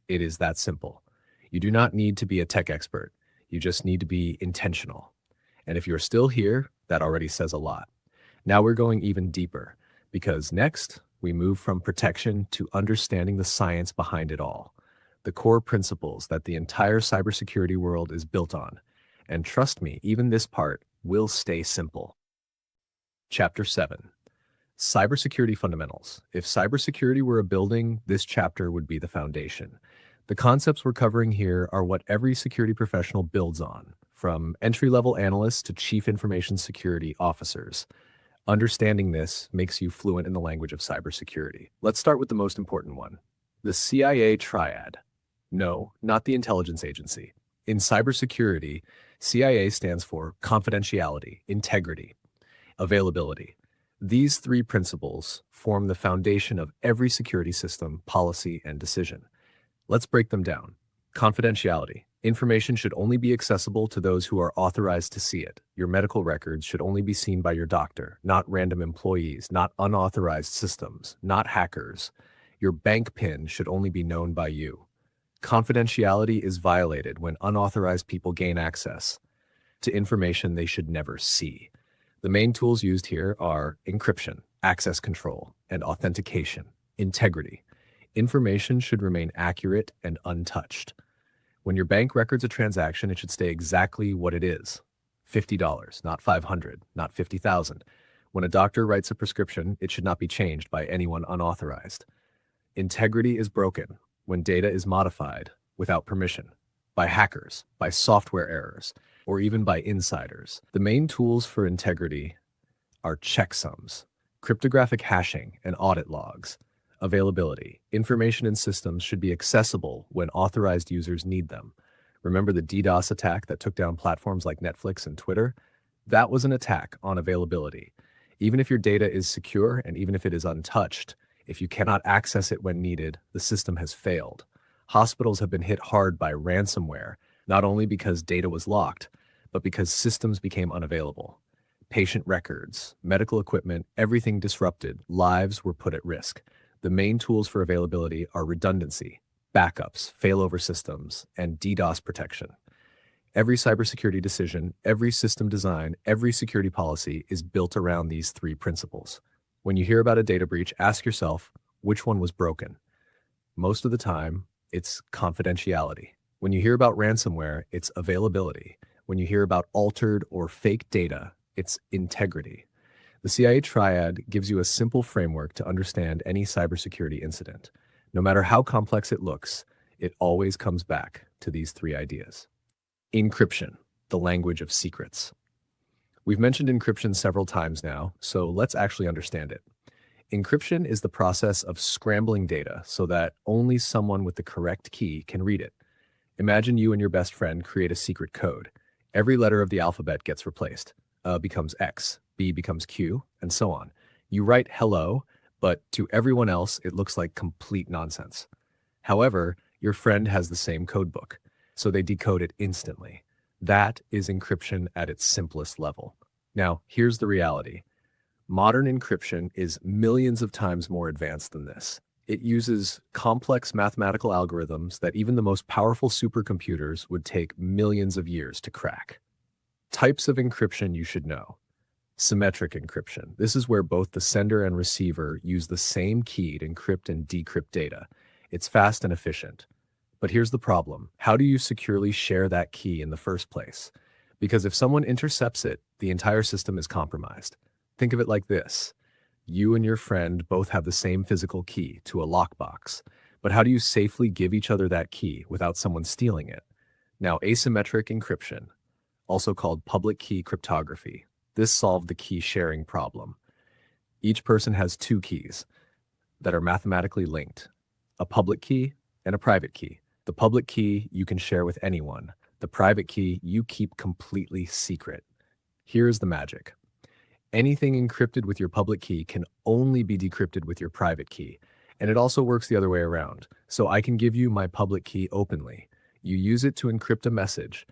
It is that simple. You do not need to be a tech expert. You just need to be intentional. And if you're still here, that already says a lot. Now we're going even deeper, because next we move from protection to understanding the science behind it all, the core principles that the entire cybersecurity world is built on. And trust me, even this part will stay simple. Chapter 7. Cybersecurity Fundamentals. If cybersecurity were a building, this chapter would be the foundation. The concepts we're covering here are what every security professional builds on, from entry-level analysts to chief information security officers. Understanding this makes you fluent in the language of cybersecurity. Let's start with the most important one, the CIA Triad. No, not the intelligence agency. In cybersecurity, CIA stands for confidentiality, integrity, availability. These three principles form the foundation of every security system, policy, and decision. Let's break them down. Confidentiality. Information should only be accessible to those who are authorized to see it. Your medical records should only be seen by your doctor, not random employees, not unauthorized systems, not hackers. Your bank PIN should only be known by you. Confidentiality is violated when unauthorized people gain access to information they should never see. The main tools used here are encryption, access control, and authentication, integrity. Information should remain accurate and untouched. When your bank records a transaction, it should stay exactly what it is. $50, not $500, not $50,000. When a doctor writes a prescription, it should not be changed by anyone unauthorized. Integrity is broken when data is modified without permission, by hackers, by software errors, or even by insiders. The main tools for integrity are checksums, cryptographic hashing, and audit logs. Availability. Information in systems should be accessible when authorized users need them. Remember the DDoS attack that took down platforms like Netflix and Twitter? That was an attack on availability. Even if your data is secure and even if it is untouched, if you cannot access it when needed, the system has failed. Hospitals have been hit hard by ransomware, not only because data was locked, but because systems became unavailable. Patient records, medical equipment, everything disrupted, lives were put at risk. The main tools for availability are redundancy, backups, failover systems, and DDoS protection. Every cybersecurity decision, every system design, every security policy is built around these three principles. When you hear about a data breach, ask yourself, which one was broken? Most of the time, it's confidentiality. When you hear about ransomware, it's availability. When you hear about altered or fake data, it's integrity. The CIA Triad gives you a simple framework to understand any cybersecurity incident. No matter how complex it looks, it always comes back to these three ideas. Encryption, the language of secrets. We've mentioned encryption several times now, so let's actually understand it. Encryption is the process of scrambling data so that only someone with the correct key can read it. Imagine you and your best friend create a secret code. Every letter of the alphabet gets replaced. A becomes X, B becomes Q, and so on. You write hello, but to everyone else, it looks like complete nonsense. However, your friend has the same code book, so they decode it instantly. That is encryption at its simplest level. Now, here's the reality. Modern encryption is millions of times more advanced than this. It uses complex mathematical algorithms that even the most powerful supercomputers would take millions of years to crack. Types of encryption you should know. Symmetric encryption. This is where both the sender and receiver use the same key to encrypt and decrypt data. It's fast and efficient. But here's the problem. How do you securely share that key in the first place? Because if someone intercepts it, the entire system is compromised. Think of it like this. You and your friend both have the same physical key to a lockbox, but how do you safely give each other that key without someone stealing it? Now, asymmetric encryption, also called public key cryptography, this solved the key sharing problem. Each person has two keys that are mathematically linked, a public key and a private key. The public key you can share with anyone. The private key you keep completely secret. Here's the magic. Anything encrypted with your public key can only be decrypted with your private key. And it also works the other way around. So I can give you my public key openly. You use it to encrypt a message,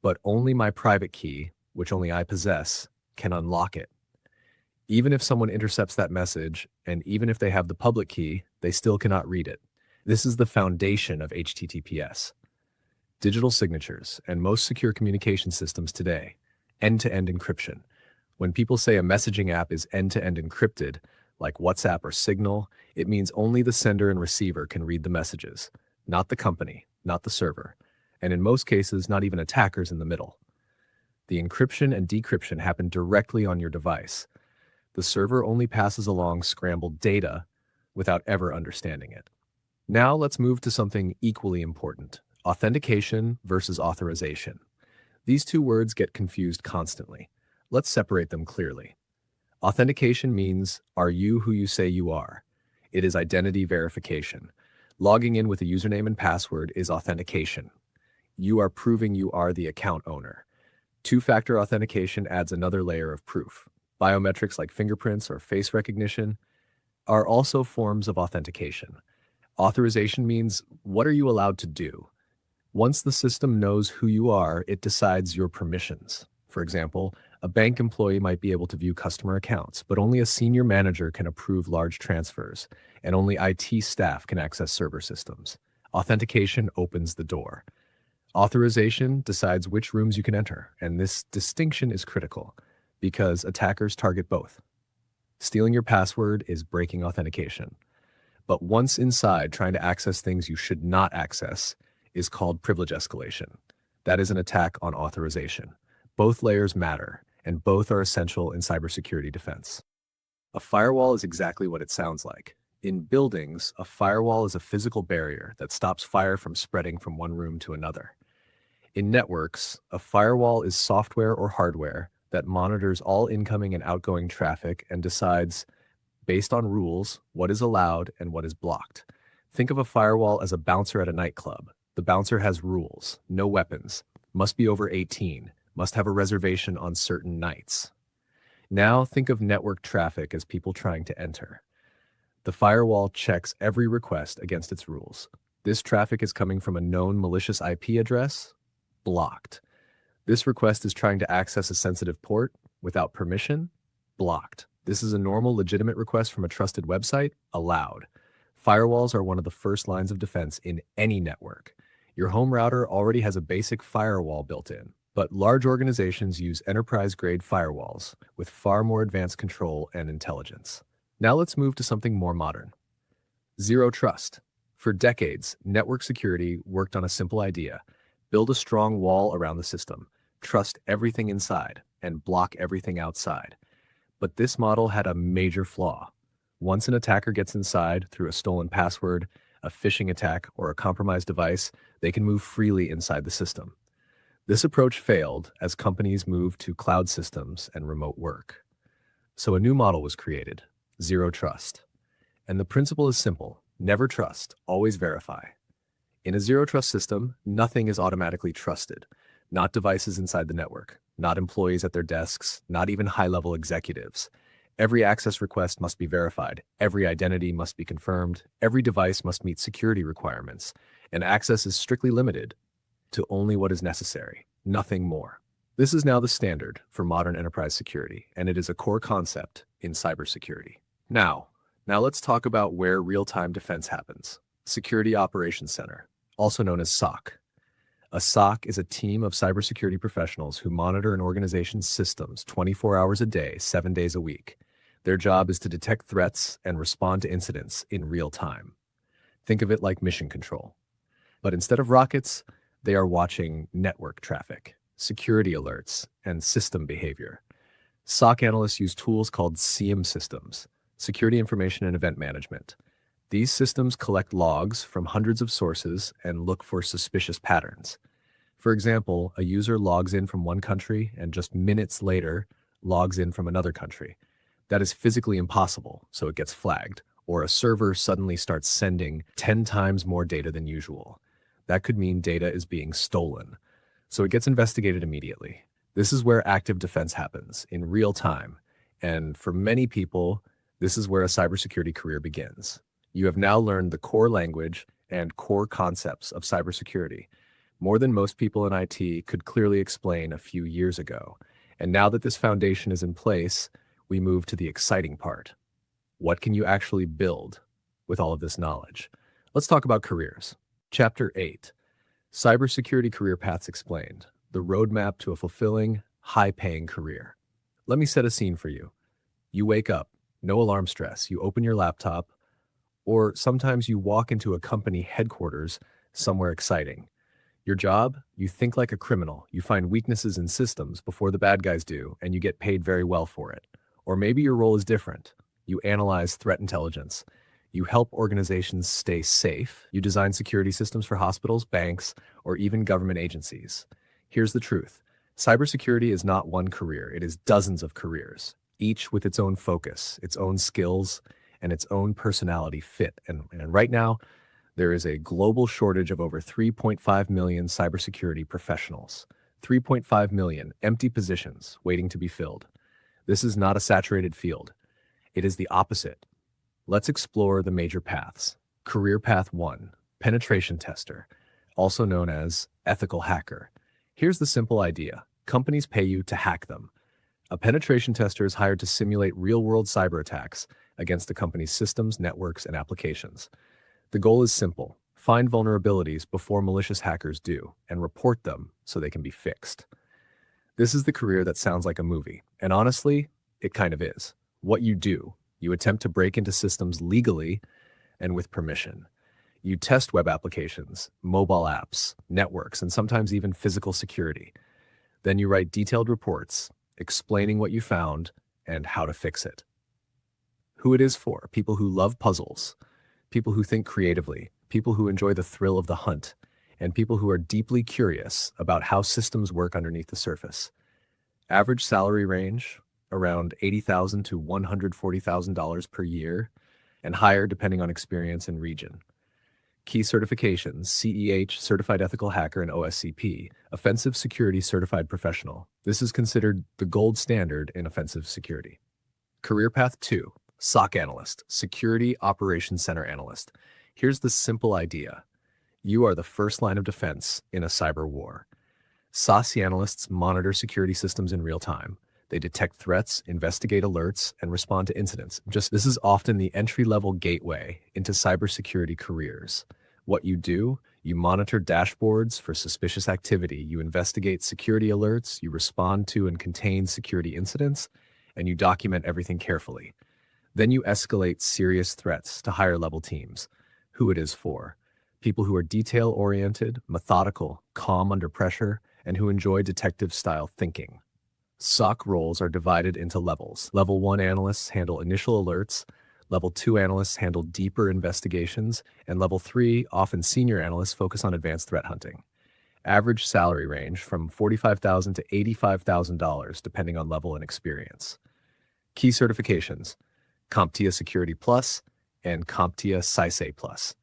but only my private key, which only I possess, can unlock it. Even if someone intercepts that message, and even if they have the public key, they still cannot read it. This is the foundation of HTTPS. digital signatures, and most secure communication systems today, end-to-end encryption. When people say a messaging app is end-to-end encrypted, like WhatsApp or Signal, it means only the sender and receiver can read the messages, not the company, not the server, and in most cases, not even attackers in the middle. The encryption and decryption happen directly on your device. The server only passes along scrambled data without ever understanding it. Now let's move to something equally important: authentication versus authorization. These two words get confused constantly. Let's separate them clearly. Authentication means, are you who you say you are? It is identity verification. Logging in with a username and password is authentication. You are proving you are the account owner. Two-factor authentication adds another layer of proof. Biometrics like fingerprints or face recognition are also forms of authentication. Authorization means, what are you allowed to do? Once the system knows who you are, it decides your permissions. For example, a bank employee might be able to view customer accounts, but only a senior manager can approve large transfers, and only IT staff can access server systems. Authentication opens the door. Authorization decides which rooms you can enter, and this distinction is critical because attackers target both. Stealing your password is breaking authentication. But once inside, trying to access things you should not access is called privilege escalation. That is an attack on authorization. Both layers matter, and both are essential in cybersecurity defense. A firewall is exactly what it sounds like. In buildings, a firewall is a physical barrier that stops fire from spreading from one room to another. In networks, a firewall is software or hardware that monitors all incoming and outgoing traffic and decides, based on rules, what is allowed and what is blocked. Think of a firewall as a bouncer at a nightclub. The bouncer has rules: no weapons, must be over 18, must have a reservation on certain nights. Now think of network traffic as people trying to enter. The firewall checks every request against its rules. This traffic is coming from a known malicious IP address? Blocked. This request is trying to access a sensitive port without permission? Blocked. This is a normal, legitimate request from a trusted website? Allowed. Firewalls are one of the first lines of defense in any network. Your home router already has a basic firewall built in, but large organizations use enterprise-grade firewalls with far more advanced control and intelligence. Now let's move to something more modern. Zero trust. For decades, network security worked on a simple idea: build a strong wall around the system, trust everything inside, and block everything outside. But this model had a major flaw. Once an attacker gets inside through a stolen password, a phishing attack, or a compromised device, they can move freely inside the system. This approach failed as companies moved to cloud systems and remote work. So a new model was created: zero trust. And the principle is simple: never trust, always verify. In a zero trust system, nothing is automatically trusted. Not devices inside the network, not employees at their desks, not even high-level executives. Every access request must be verified, every identity must be confirmed, every device must meet security requirements, and access is strictly limited to only what is necessary, nothing more. This is now the standard for modern enterprise security, and it is a core concept in cybersecurity. Now let's talk about where real-time defense happens. Security Operations Center, also known as SOC. A SOC is a team of cybersecurity professionals who monitor an organization's systems 24 hours a day, 7 days a week. Their job is to detect threats and respond to incidents in real time. Think of it like mission control. But instead of rockets, they are watching network traffic, security alerts, and system behavior. SOC analysts use tools called SIEM systems, Security Information and Event Management. These systems collect logs from hundreds of sources and look for suspicious patterns. For example, a user logs in from one country and just minutes later logs in from another country. That is physically impossible, so it gets flagged. Or a server suddenly starts sending 10 times more data than usual. That could mean data is being stolen, so it gets investigated immediately. This is where active defense happens, in real time. And for many people, this is where a cybersecurity career begins. You have now learned the core language and core concepts of cybersecurity, more than most people in IT could clearly explain a few years ago. And now that this foundation is in place, we move to the exciting part. What can you actually build with all of this knowledge? Let's talk about careers. Chapter 8, Cybersecurity Career Paths Explained, the roadmap to a fulfilling, high-paying career. Let me set a scene for you. You wake up, no alarm stress, you open your laptop, or sometimes you walk into a company headquarters somewhere exciting. Your job? You think like a criminal. You find weaknesses in systems before the bad guys do, and you get paid very well for it. Or maybe your role is different. You analyze threat intelligence. You help organizations stay safe. You design security systems for hospitals, banks, or even government agencies. Here's the truth. Cybersecurity is not one career. It is dozens of careers, each with its own focus, its own skills, and its own personality fit. And right now, there is a global shortage of over 3.5 million cybersecurity professionals. 3.5 million empty positions waiting to be filled. This is not a saturated field. It is the opposite. Let's explore the major paths. Career Path 1, Penetration Tester, also known as Ethical Hacker. Here's the simple idea. Companies pay you to hack them. A penetration tester is hired to simulate real-world cyber attacks against the company's systems, networks, and applications. The goal is simple. Find vulnerabilities before malicious hackers do, and report them so they can be fixed. This is the career that sounds like a movie, and honestly, it kind of is. What you do, you attempt to break into systems legally and with permission. You test web applications, mobile apps, networks, and sometimes even physical security. Then you write detailed reports explaining what you found and how to fix it. Who it is for: people who love puzzles, people who think creatively, people who enjoy the thrill of the hunt, and people who are deeply curious about how systems work underneath the surface. Average salary range, around $80,000 to $140,000 per year, and higher depending on experience and region. Key certifications: CEH, Certified Ethical Hacker, and OSCP, Offensive Security Certified Professional. This is considered the gold standard in offensive security. Career Path 2, SOC Analyst, Security Operations Center Analyst. Here's the simple idea. You are the first line of defense in a cyber war. SOC analysts monitor security systems in real time. They detect threats, investigate alerts, and respond to incidents. This is often the entry-level gateway into cybersecurity careers. What you do, you monitor dashboards for suspicious activity, you investigate security alerts, you respond to and contain security incidents, and you document everything carefully. Then you escalate serious threats to higher-level teams. Who it is for: people who are detail-oriented, methodical, calm under pressure, and who enjoy detective-style thinking. SOC roles are divided into levels. Level 1 analysts handle initial alerts, Level 2 analysts handle deeper investigations, and Level 3, often senior analysts, focus on advanced threat hunting. Average salary range from $45,000 to $85,000 depending on level and experience. Key certifications: ComptiaSecurity Plus and ComptiaSecurity Plus.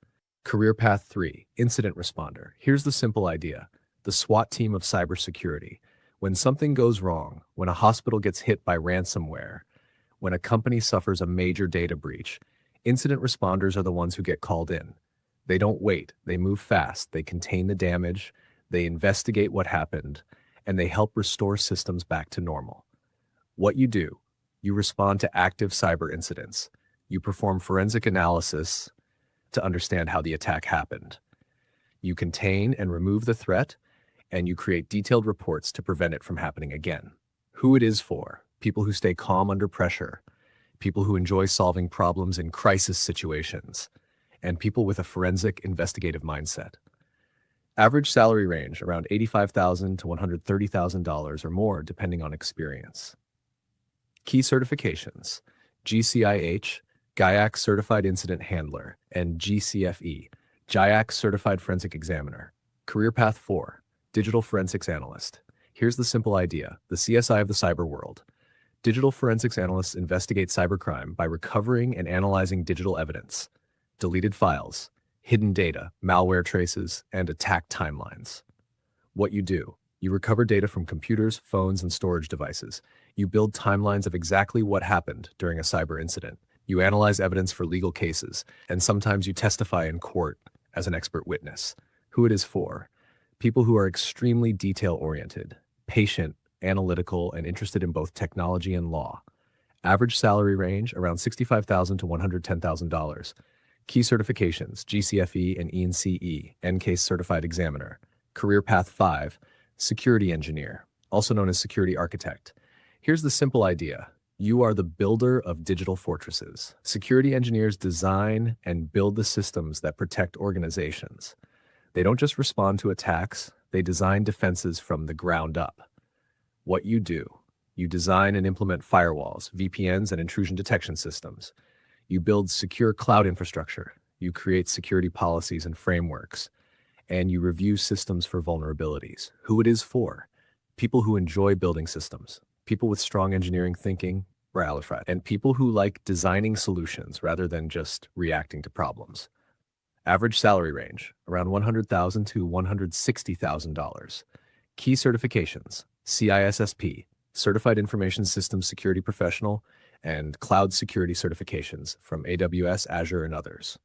Career Path 3, Incident Responder. Here's the simple idea. The SWAT team of cybersecurity. When something goes wrong, when a hospital gets hit by ransomware, when a company suffers a major data breach, incident responders are the ones who get called in. They don't wait. They move fast. They contain the damage. They investigate what happened, and they help restore systems back to normal. What you do, you respond to active cyber incidents. You perform forensic analysis to understand how the attack happened. You contain and remove the threat, and you create detailed reports to prevent it from happening again. Who it is for: people who stay calm under pressure, people who enjoy solving problems in crisis situations, and people with a forensic investigative mindset. Average salary range around $85,000 to $130,000 or more depending on experience. Key certifications: GCIH, GIAC Certified Incident Handler, and GCFE, GIAC Certified Forensic Examiner. Career Path 4, Digital Forensics Analyst. Here's the simple idea, the CSI of the cyber world. Digital forensics analysts investigate cybercrime by recovering and analyzing digital evidence, deleted files, hidden data, malware traces, and attack timelines. What you do, you recover data from computers, phones, and storage devices. You build timelines of exactly what happened during a cyber incident. You analyze evidence for legal cases, and sometimes you testify in court as an expert witness. Who it is for: people who are extremely detail-oriented, patient, analytical, and interested in both technology and law. Average salary range around $65,000 to $110,000. Key certifications: GCFE and ENCE, NCASE Certified Examiner. Career path 5, security engineer, also known as security architect. Here's the simple idea. You are the builder of digital fortresses. Security engineers design and build the systems that protect organizations. They don't just respond to attacks, they design defenses from the ground up. What you do, you design and implement firewalls, VPNs, and intrusion detection systems. You build secure cloud infrastructure. You create security policies and frameworks. And you review systems for vulnerabilities. Who it is for? People who enjoy building systems, people with strong engineering thinking, and people who like designing solutions rather than just reacting to problems. Average salary range, around $100,000 to $160,000. Key certifications, CISSP, Certified Information Systems Security Professional, and Cloud Security certifications from AWS, Azure, and others.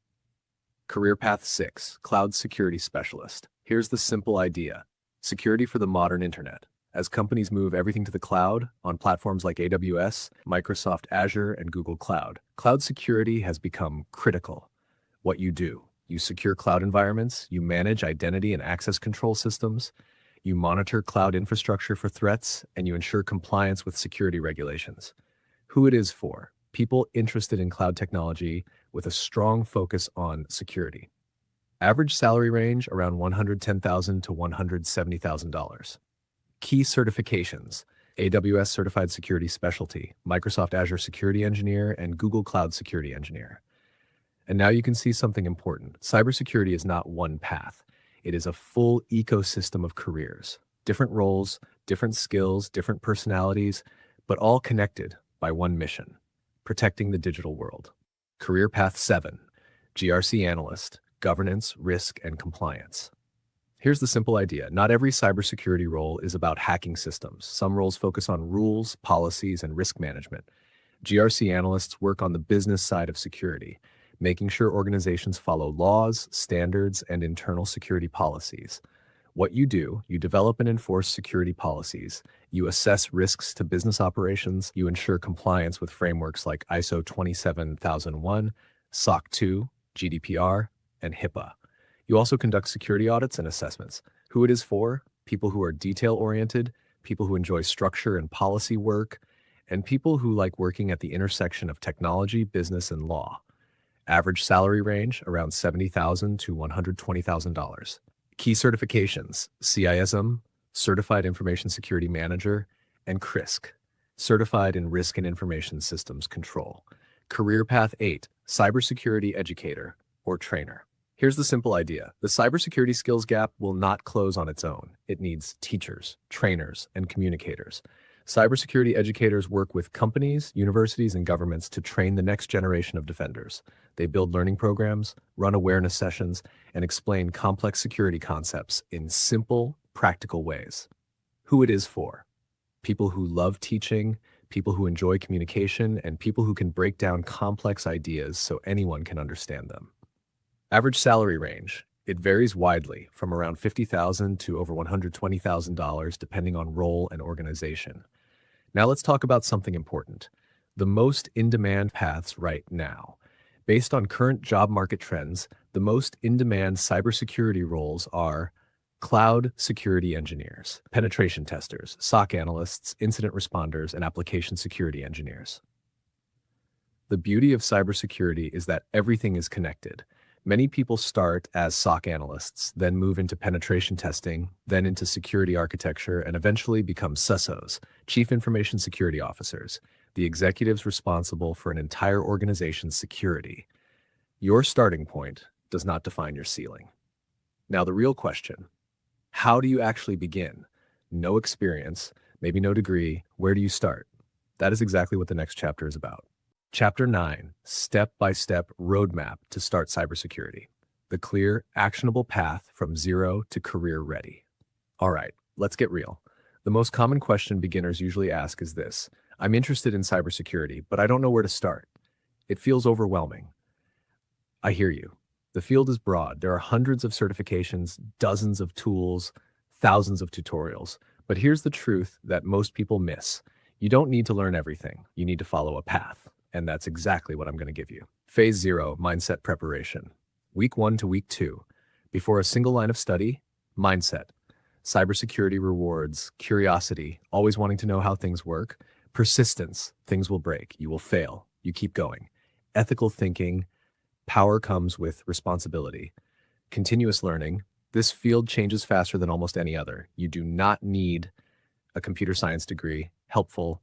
Career path 6, Cloud Security Specialist. Here's the simple idea. Security for the modern internet. As companies move everything to the cloud on platforms like AWS, Microsoft Azure, and Google Cloud, cloud security has become critical. What you do, you secure cloud environments, you manage identity and access control systems, you monitor cloud infrastructure for threats, and you ensure compliance with security regulations. Who it is for? People interested in cloud technology with a strong focus on security. Average salary range around $110,000 to $170,000. Key certifications, AWS Certified Security Specialty, Microsoft Azure Security Engineer, and Google Cloud Security Engineer. And now you can see something important. Cybersecurity is not one path. It is a full ecosystem of careers, different roles, different skills, different personalities, but all connected by one mission, protecting the digital world. Career path 7, GRC Analyst, Governance, Risk, and Compliance. Here's the simple idea. Not every cybersecurity role is about hacking systems. Some roles focus on rules, policies, and risk management. GRC analysts work on the business side of security, making sure organizations follow laws, standards, and internal security policies. What you do, you develop and enforce security policies. You assess risks to business operations. You ensure compliance with frameworks like ISO 27001, SOC 2, GDPR, and HIPAA. You also conduct security audits and assessments. Who it is for? People who are detail-oriented, people who enjoy structure and policy work, and people who like working at the intersection of technology, business, and law. Average salary range around $70,000 to $120,000. Key certifications, CISM, Certified Information Security Manager, and CRISC, Certified in Risk and Information Systems Control. Career path 8, Cybersecurity Educator or Trainer. Here's the simple idea. The cybersecurity skills gap will not close on its own. It needs teachers, trainers, and communicators. Cybersecurity educators work with companies, universities, and governments to train the next generation of defenders. They build learning programs, run awareness sessions, and explain complex security concepts in simple, practical ways. Who it is for? People who love teaching, people who enjoy communication, and people who can break down complex ideas so anyone can understand them. Average salary range. It varies widely, from around $50,000 to over $120,000 depending on role and organization. Now let's talk about something important. The most in-demand paths right now. Based on current job market trends, the most in-demand cybersecurity roles are cloud security engineers, penetration testers, SOC analysts, incident responders, and application security engineers. The beauty of cybersecurity is that everything is connected. Many people start as SOC analysts, then move into penetration testing, then into security architecture, and eventually become CISOs, Chief Information Security Officers, the executives responsible for an entire organization's security. Your starting point does not define your ceiling. Now, the real question, how do you actually begin? No experience, maybe no degree, where do you start? That is exactly what the next chapter is about. Chapter 9, Step-by-Step Roadmap to Start Cybersecurity. The clear, actionable path from zero to career ready. All right, let's get real. The most common question beginners usually ask is this: I'm interested in cybersecurity, but I don't know where to start. It feels overwhelming. I hear you. The field is broad. There are hundreds of certifications, dozens of tools, thousands of tutorials. But here's the truth that most people miss. You don't need to learn everything. You need to follow a path. And that's exactly what I'm going to give you. Phase 0, mindset preparation. Week 1 to week 2. Before a single line of study, Mindset. Cybersecurity rewards curiosity, always wanting to know how things work. Persistence. Things will break. You will fail. You keep going. Ethical thinking. Power comes with responsibility. Continuous learning. This field changes faster than almost any other. You do not need a computer science degree. Helpful,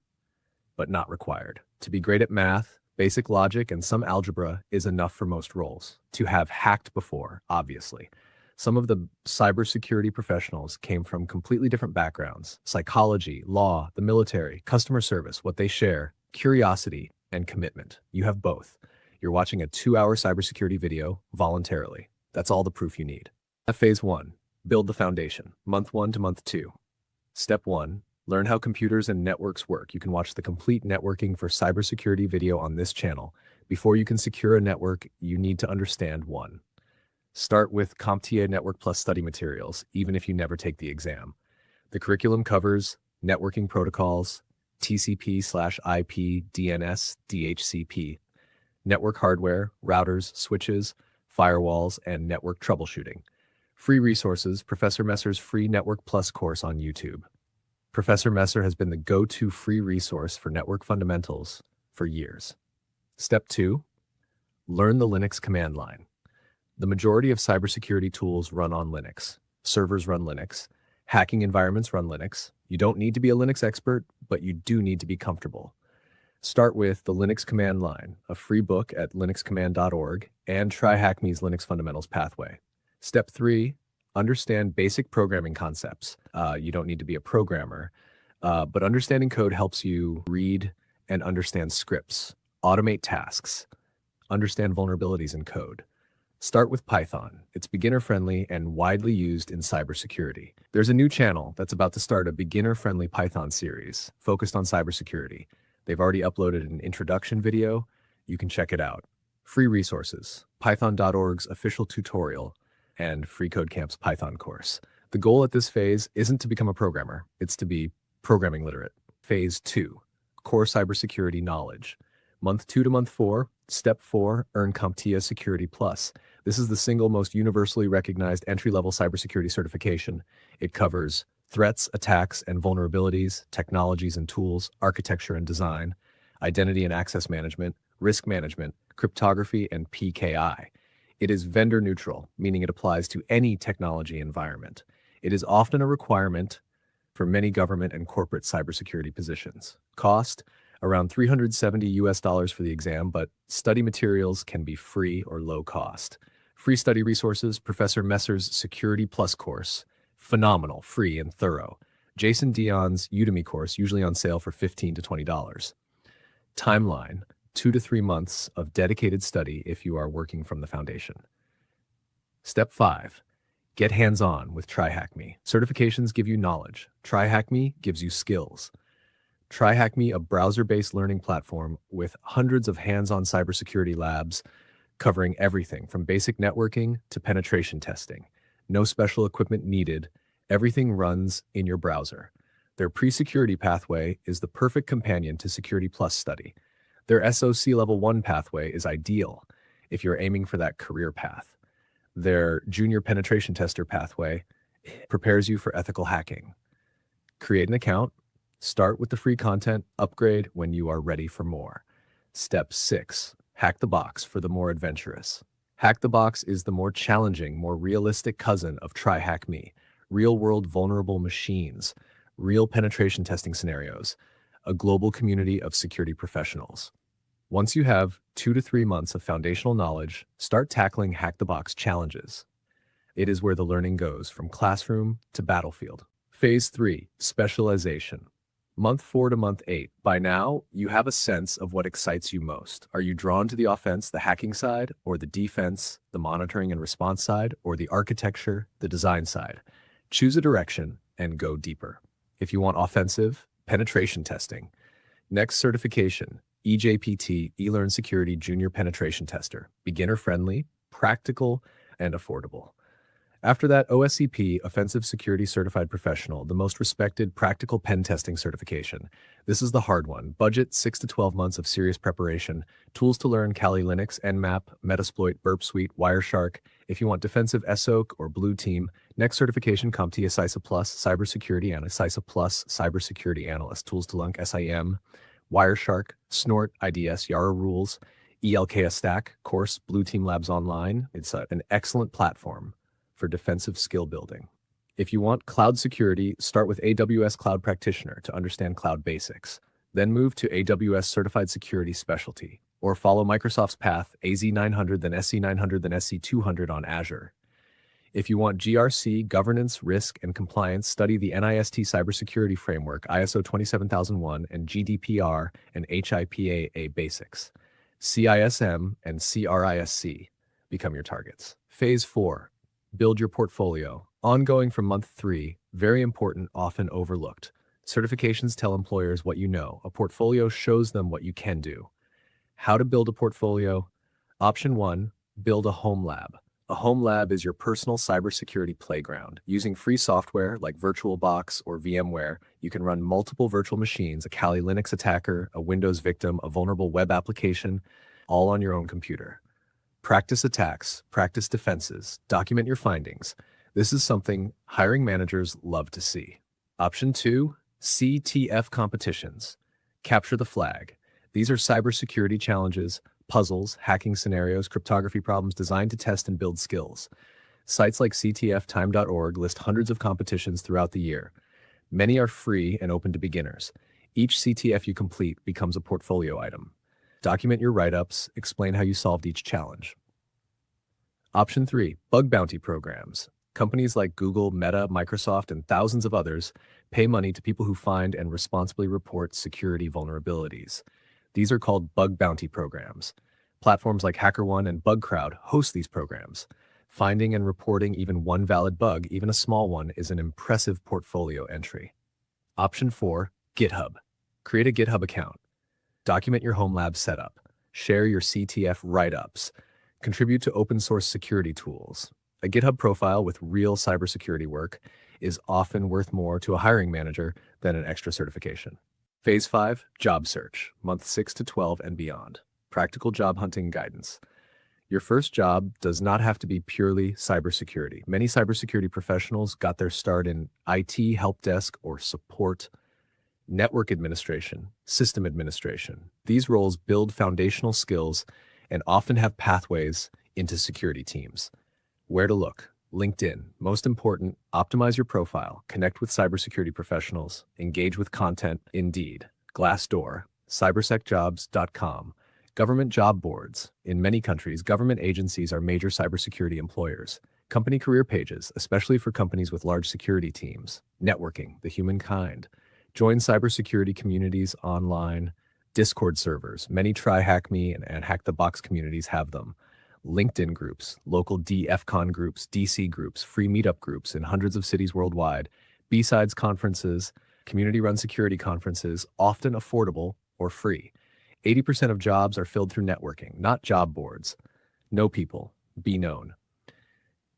but not required. To be great at math, basic logic, and some algebra is enough for most roles. To have hacked before, obviously. Some of the cybersecurity professionals came from completely different backgrounds: psychology, law, the military, customer service. What they share: curiosity and commitment. You have both. You're watching a 2-hour cybersecurity video voluntarily. That's all the proof you need. Phase 1. Build the foundation. Month 1 to month 2. Step 1. Learn how computers and networks work. You can watch the complete networking for cybersecurity video on this channel. Before you can secure a network, you need to understand 1. Start with CompTIA Network Plus study materials, even if you never take the exam. The curriculum covers networking protocols, TCP/IP, DNS, DHCP, network hardware, routers, switches, firewalls, and network troubleshooting. Free resources: Professor Messer's free Network Plus course on YouTube. Professor Messer has been the go-to free resource for network fundamentals for years. Step 2. Learn the Linux command line. The majority of cybersecurity tools run on Linux. Servers run Linux. Hacking environments run Linux. You don't need to be a Linux expert, but you do need to be comfortable. Start with the Linux command line, a free book at linuxcommand.org, and try HackMe's Linux Fundamentals Pathway. Step 3, understand basic programming concepts. You don't need to be a programmer, but understanding code helps you read and understand scripts, automate tasks, understand vulnerabilities in code. Start with Python. It's beginner-friendly and widely used in cybersecurity. There's a new channel that's about to start a beginner-friendly Python series focused on cybersecurity. They've already uploaded an introduction video. You can check it out. Free resources: Python.org's official tutorial and FreeCodeCamp's Python course. The goal at this phase isn't to become a programmer, it's to be programming literate. Phase 2, core cybersecurity knowledge. Month 2 to month 4, step 4, earn comptiasecurity Plus. This is the single most universally recognized entry-level cybersecurity certification. It covers threats, attacks, and vulnerabilities, technologies and tools, architecture and design, identity and access management, risk management, cryptography, and PKI. It is vendor neutral, meaning it applies to any technology environment. It is often a requirement for many government and corporate cybersecurity positions. Cost: around $370 for the exam, but study materials can be free or low cost. Free study resources: Professor Messer's Security Plus course, phenomenal, free, and thorough. Jason Dion's Udemy course, usually on sale for $15 to $20. Timeline: 2 to 3 months of dedicated study if you are working from the foundation. Step 5. Get hands-on with TryHackMe. Certifications give you knowledge. TryHackMe gives you skills. TryHackMe, a browser-based learning platform with hundreds of hands-on cybersecurity labs covering everything from basic networking to penetration testing. No special equipment needed. Everything runs in your browser. Their pre-security pathway is the perfect companion to Security Plus study. Their SOC Level 1 pathway is ideal if you're aiming for that career path. Their Junior Penetration Tester pathway prepares you for ethical hacking. Create an account, start with the free content, upgrade when you are ready for more. Step 6. Hack the box for the more adventurous. Hack the Box is the more challenging, more realistic cousin of TryHackMe. Real-world vulnerable machines, real penetration testing scenarios, a global community of security professionals. Once you have 2 to 3 months of foundational knowledge, start tackling Hack the Box challenges. It is where the learning goes from classroom to battlefield. Phase 3, Specialization. Month 4 to month 8. By now, you have a sense of what excites you most. Are you drawn to the offense, the hacking side, or the defense, the monitoring and response side, or the architecture, the design side? Choose a direction and go deeper. If you want offensive, penetration testing. Next certification, EJPT, eLearn Security Junior Penetration Tester. Beginner-friendly, practical, and affordable. After that, OSCP, Offensive Security Certified Professional, the most respected practical pen testing certification. This is the hard one. Budget: 6 to 12 months of serious preparation. Tools to learn: Kali Linux, Nmap, Metasploit, Burp Suite, Wireshark. If you want defensive SOC or Blue Team, Next certification, ComptiaSecurity Plus, Cybersecurity and CISA Plus, Cybersecurity Analyst, Tools to Lunk, SIM, Wireshark, Snort, IDS, Yara Rules, ELKS Stack, course, Blue Team Labs Online. It's an excellent platform for defensive skill building. If you want cloud security, start with AWS Cloud Practitioner to understand cloud basics. Then move to AWS Certified Security Specialty, or follow Microsoft's path, AZ900, then SC900, then SC200 on Azure. If you want GRC, governance, risk, and compliance, study the NIST Cybersecurity Framework, ISO 27001, and GDPR and HIPAA basics. CISM and CRISC become your targets. Phase 4, build your portfolio. Ongoing from month 3, very important, often overlooked. Certifications tell employers what you know. A portfolio shows them what you can do. How to build a portfolio? Option 1, build a home lab. A home lab is your personal cybersecurity playground. Using free software like VirtualBox or VMware, you can run multiple virtual machines, a Kali Linux attacker, a Windows victim, a vulnerable web application, all on your own computer. Practice attacks, practice defenses, document your findings. This is something hiring managers love to see. Option 2, CTF competitions. Capture the flag. These are cybersecurity challenges, puzzles, hacking scenarios, cryptography problems designed to test and build skills. Sites like ctftime.org list hundreds of competitions throughout the year. Many are free and open to beginners. Each CTF you complete becomes a portfolio item. Document your write-ups, explain how you solved each challenge. Option 3, bug bounty programs. Companies like Google, Meta, Microsoft, and thousands of others pay money to people who find and responsibly report security vulnerabilities. These are called bug bounty programs. Platforms like HackerOne and BugCrowd host these programs. Finding and reporting even one valid bug, even a small one, is an impressive portfolio entry. Option 4, GitHub. Create a GitHub account. Document your home lab setup. Share your CTF write-ups. Contribute to open source security tools. A GitHub profile with real cybersecurity work is often worth more to a hiring manager than an extra certification. Phase 5, job search, month 6 to 12 and beyond. Practical job hunting guidance. Your first job does not have to be purely cybersecurity. Many cybersecurity professionals got their start in IT, help desk, or support, network administration, system administration. These roles build foundational skills and often have pathways into security teams. Where to look? LinkedIn. Most important, optimize your profile, connect with cybersecurity professionals, engage with content. Indeed. Glassdoor, cybersecjobs.com. Government job boards. In many countries, government agencies are major cybersecurity employers. Company career pages, especially for companies with large security teams. Networking, the humankind. Join cybersecurity communities online. Discord servers. Many try Hack Me and Hack the Box communities have them. LinkedIn groups, local DFCon groups, DC groups, free meetup groups in hundreds of cities worldwide, B-sides conferences, community-run security conferences, often affordable or free. 80% of jobs are filled through networking, not job boards. Know people, be known.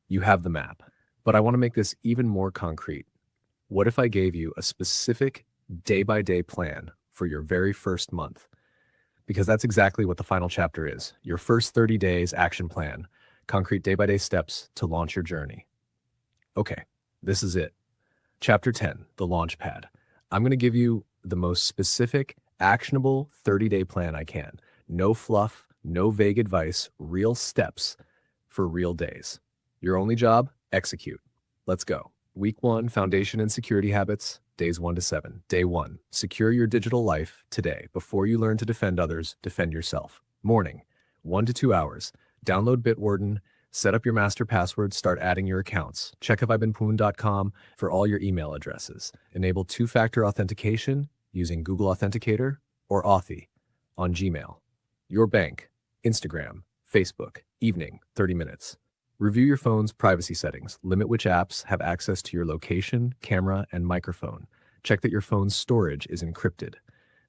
You have the map, but I want to make this even more concrete. What if I gave you a specific day-by-day plan for your very first month? Because that's exactly what the final chapter is. Your first 30 days action plan, concrete day-by-day steps to launch your journey. Okay, this is it. Chapter 10, the launch pad. I'm going to give you the most specific, actionable 30-day plan I can. No fluff, no vague advice, real steps for real days. Your only job, execute. Let's go. Week 1, foundation and security habits. Days 1 to 7. Day 1, secure your digital life today. Before you learn to defend others, defend yourself. Morning, 1 to 2 hours. Download Bitwarden, set up your master password, start adding your accounts. Check ifibeenpooned.com for all your email addresses. Enable 2-factor authentication using Google Authenticator or Authy on Gmail. Your bank, Instagram, Facebook, evening, 30 minutes. Review your phone's privacy settings. Limit which apps have access to your location, camera, and microphone. Check that your phone's storage is encrypted.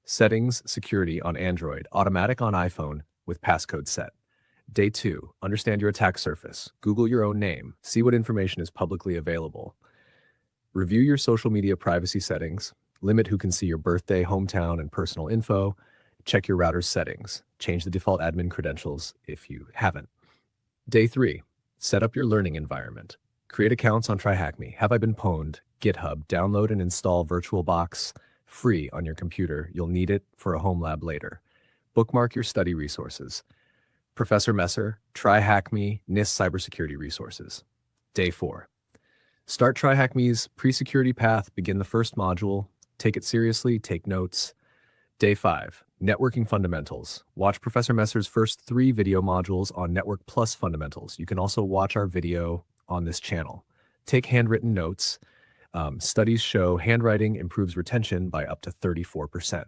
Settings, security on Android, automatic on iPhone with passcode set. Day 2, understand your attack surface. Google your own name. See what information is publicly available. Review your social media privacy settings. Limit who can see your birthday, hometown, and personal info. Check your router's settings. Change the default admin credentials if you haven't. Day 3, set up your learning environment. Create accounts on TryHackMe. Have I been pwned? GitHub. Download and install VirtualBox free on your computer. You'll need it for a home lab later. Bookmark your study resources. Professor Messer, TryHackMe, NIST Cybersecurity Resources. Day 4. Start TryHackMe's pre-security path. Begin the first module. Take it seriously. Take notes. Day 5. Networking Fundamentals. Watch Professor Messer's first 3 video modules on Network Plus Fundamentals. You can also watch our video on this channel. Take handwritten notes. Studies show handwriting improves retention by up to 34%.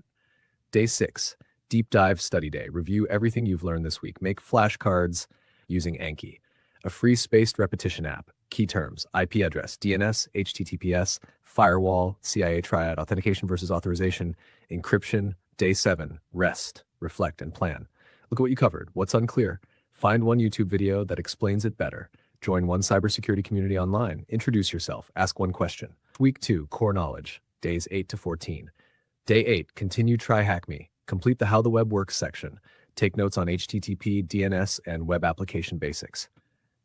Day 6. Deep Dive Study Day. Review everything you've learned this week. Make flashcards using Anki, a free spaced repetition app. Key terms: IP address, DNS, HTTPS, firewall, CIA Triad, authentication versus authorization, encryption. Day 7. Rest, reflect, and plan. Look at what you covered. What's unclear? Find one YouTube video that explains it better. Join one cybersecurity community online. Introduce yourself. Ask one question. Week 2. Core Knowledge. Days 8 to 14. Day 8. Continue TryHackMe. Complete the How the Web Works section. Take notes on HTTP, DNS, and web application basics.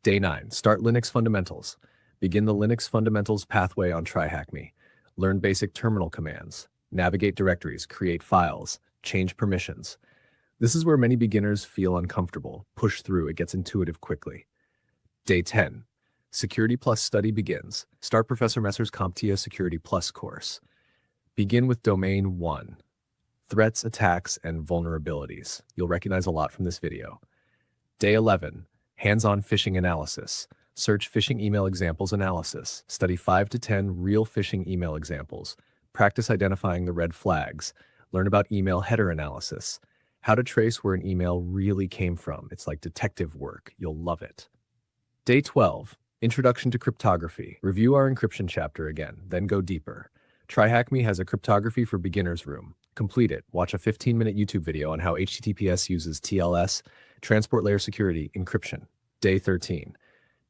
Day 9. Start Linux Fundamentals. Begin the Linux Fundamentals pathway on TryHackMe. Learn basic terminal commands. Navigate directories, create files, change permissions. This is where many beginners feel uncomfortable. Push through, it gets intuitive quickly. Day 10. Security Plus study begins. Start Professor Messer's ComptiaSecurity Plus course. Begin with Domain 1. Threats, attacks, and vulnerabilities. You'll recognize a lot from this video. Day 11. Hands-on phishing analysis. Search phishing email examples analysis. Study 5 to 10 real phishing email examples. Practice identifying the red flags. Learn about email header analysis. How to trace where an email really came from. It's like detective work. You'll love it. Day 12. Introduction to Cryptography. Review our encryption chapter again, then go deeper. TryHackMe has a Cryptography for Beginners room. Complete it. Watch a 15-minute YouTube video on how HTTPS uses TLS, Transport Layer Security, Encryption. Day 13.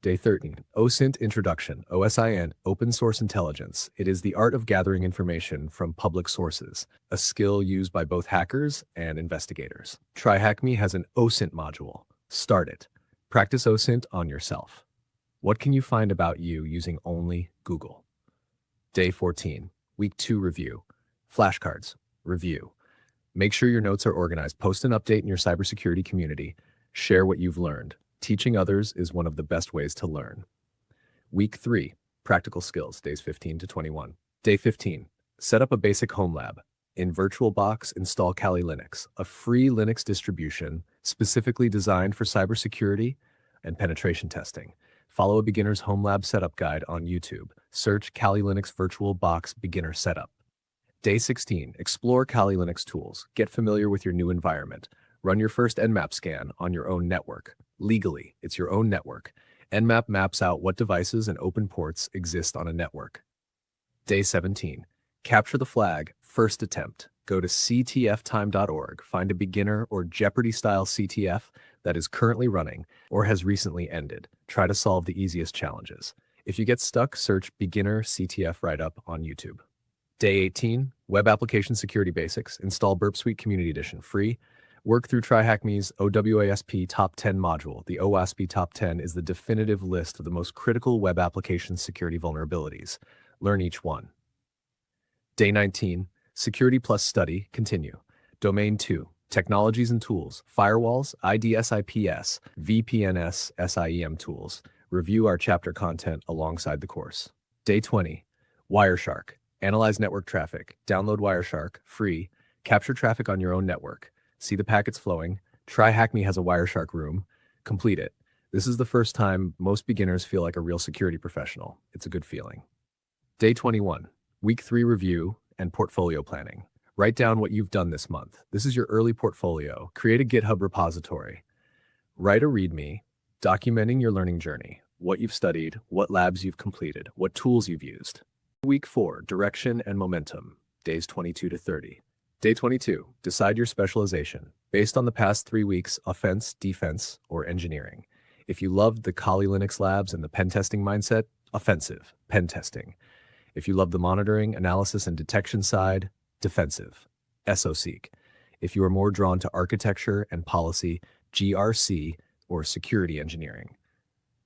Day 13. OSINT Introduction. OSINT, Open Source Intelligence. It is the art of gathering information from public sources, a skill used by both hackers and investigators. TryHackMe has an OSINT module. Start it. Practice OSINT on yourself. What can you find about you using only Google? Day 14. Week 2 review. Flashcards. Review. Make sure your notes are organized. Post an update in your cybersecurity community. Share what you've learned. Teaching others is one of the best ways to learn. Week 3. Practical skills. Days 15 to 21. Day 15. Set up a basic home lab. In VirtualBox, install Kali Linux, a free Linux distribution specifically designed for cybersecurity and penetration testing. Follow a beginner's home lab setup guide on YouTube. Search Kali Linux VirtualBox Beginner Setup. Day 16. Explore Kali Linux tools. Get familiar with your new environment. Run your first Nmap scan on your own network. Legally, it's your own network. Nmap maps out what devices and open ports exist on a network. Day 17. Capture the flag. First attempt. Go to ctftime.org. Find a beginner or Jeopardy-style CTF that is currently running or has recently ended. Try to solve the easiest challenges. If you get stuck, search Beginner CTF Write-Up on YouTube. Day 18. Web Application Security Basics. Install Burp Suite Community Edition free. Work through TryHackMe's OWASP Top 10 module. The OWASP Top 10 is the definitive list of the most critical web application security vulnerabilities. Learn each one. Day 19. Security Plus Study. Continue. Domain 2. Technologies and Tools. Firewalls, IDS-IPS, VPNs, SIEM tools. Review our chapter content alongside the course. Day 20. Wireshark. Analyze network traffic. Download Wireshark. Free. Capture traffic on your own network. See the packets flowing. TryHackMe has a Wireshark room. Complete it. This is the first time most beginners feel like a real security professional. It's a good feeling. Day 21. Week 3 review and portfolio planning. Write down what you've done this month. This is your early portfolio. Create a GitHub repository. Write a README, documenting your learning journey, what you've studied, what labs you've completed, what tools you've used. Week 4, direction and momentum. Days 22 to 30. Day 22, decide your specialization. Based on the past 3 weeks, offense, defense, or engineering. If you loved the Kali Linux labs and the pen testing mindset, offensive, pen testing. If you love the monitoring, analysis, and detection side, defensive, SOSEEK. If you are more drawn to architecture and policy, GRC, or security engineering.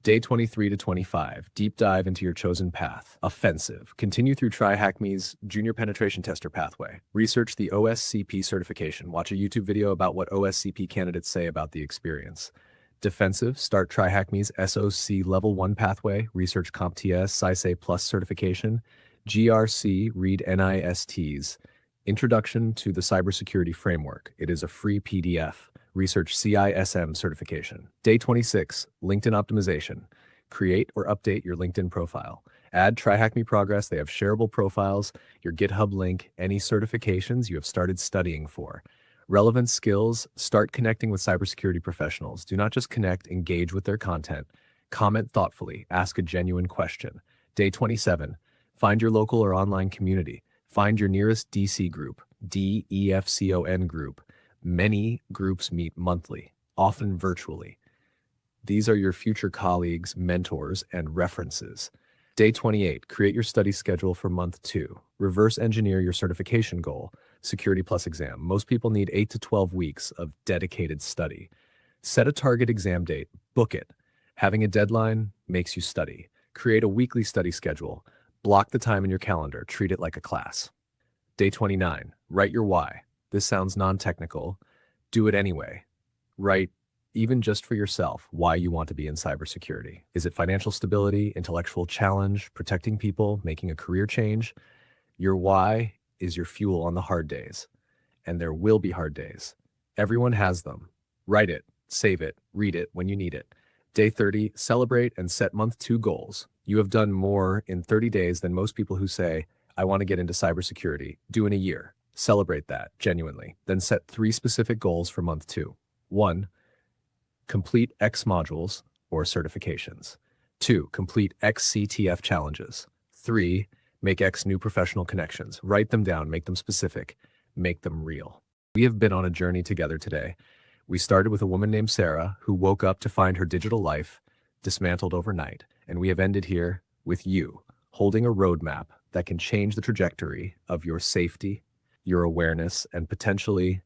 Day 23 to 25, deep dive into your chosen path. Offensive. Continue through TryHackMe's Junior Penetration Tester pathway. Research the OSCP certification. Watch a YouTube video about what OSCP candidates say about the experience. Defensive. Start TryHackMe's SOC Level 1 pathway. Research CompTIA CySA Plus certification. GRC. Read NIST's Introduction to the Cybersecurity Framework. It is a free PDF. Research CISM certification. Day 26, LinkedIn optimization. Create or update your LinkedIn profile. Add TryHackMe Progress. They have shareable profiles, your GitHub link, any certifications you have started studying for. Relevant skills. Start connecting with cybersecurity professionals. Do not just connect, engage with their content. Comment thoughtfully. Ask a genuine question. Day 27, find your local or online community. Find your nearest DC group, DEFCON group. Many groups meet monthly, often virtually. These are your future colleagues, mentors, and references. Day 28, create your study schedule for month 2. Reverse engineer your certification goal, Security Plus exam. Most people need 8 to 12 weeks of dedicated study. Set a target exam date, book it. Having a deadline makes you study. Create a weekly study schedule. Block the time in your calendar, treat it like a class. Day 29, write your why. This sounds non-technical. Do it anyway. Write, even just for yourself, why you want to be in cybersecurity. Is it financial stability, intellectual challenge, protecting people, making a career change? Your why is your fuel on the hard days. And there will be hard days. Everyone has them. Write it, save it, read it when you need it. Day 30, celebrate and set month 2 goals. You have done more in 30 days than most people who say, I want to get into cybersecurity, do in a year. Celebrate that, genuinely. Then set 3 specific goals for month 2. 1, complete X modules or certifications. 2, complete X CTF challenges. 3, make X new professional connections. Write them down, make them specific, make them real. We have been on a journey together today. We started with a woman named Sarah who woke up to find her digital life dismantled overnight. And we have ended here with you, holding a roadmap that can change the trajectory of your safety, your awareness, and potentially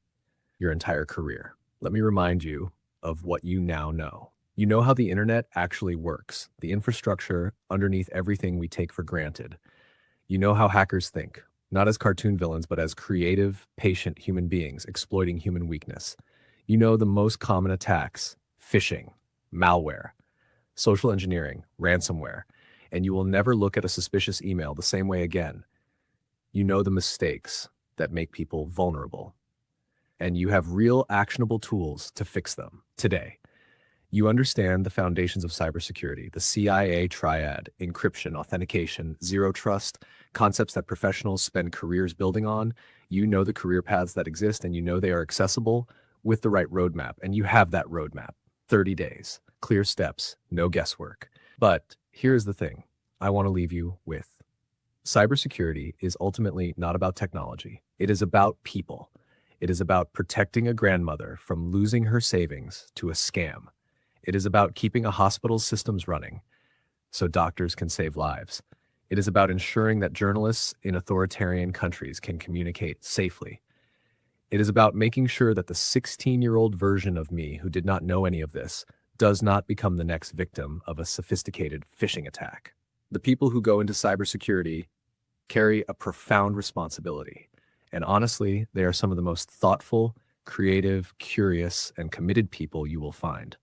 your entire career. Let me remind you of what you now know. You know how the internet actually works, the infrastructure underneath everything we take for granted. You know how hackers think, not as cartoon villains, but as creative, patient human beings exploiting human weakness. You know the most common attacks: phishing, malware, social engineering, ransomware, and you will never look at a suspicious email the same way again. You know the mistakes that make people vulnerable, and you have real actionable tools to fix them today. You understand the foundations of cybersecurity, the CIA Triad, encryption, authentication, zero trust, concepts that professionals spend careers building on. You know the career paths that exist, and you know they are accessible with the right roadmap, and you have that roadmap. 30 days, clear steps, no guesswork. But here's the thing I want to leave you with. Cybersecurity is ultimately not about technology. It is about people. It is about protecting a grandmother from losing her savings to a scam. It is about keeping a hospital's systems running so doctors can save lives. It is about ensuring that journalists in authoritarian countries can communicate safely. It is about making sure that the 16-year-old version of me who did not know any of this does not become the next victim of a sophisticated phishing attack. The people who go into cybersecurity carry a profound responsibility. And honestly, they are some of the most thoughtful, creative, curious, and committed people you will find.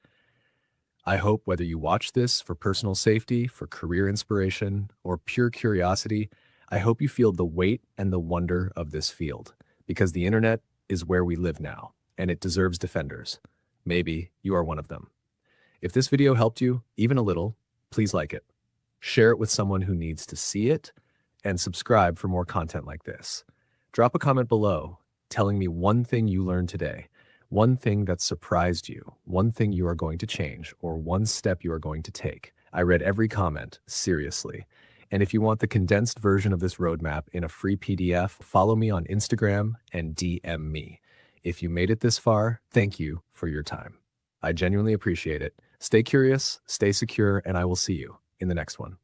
I hope whether you watch this for personal safety, for career inspiration, or pure curiosity, I hope you feel the weight and the wonder of this field, because the internet is where we live now, and it deserves defenders. Maybe you are one of them. If this video helped you, even a little, please like it. Share it with someone who needs to see it, and subscribe for more content like this. Drop a comment below telling me one thing you learned today, one thing that surprised you, one thing you are going to change, or one step you are going to take. I read every comment, seriously. And if you want the condensed version of this roadmap in a free PDF, follow me on Instagram and DM me. If you made it this far, thank you for your time. I genuinely appreciate it. Stay curious, stay secure, and I will see you in the next one.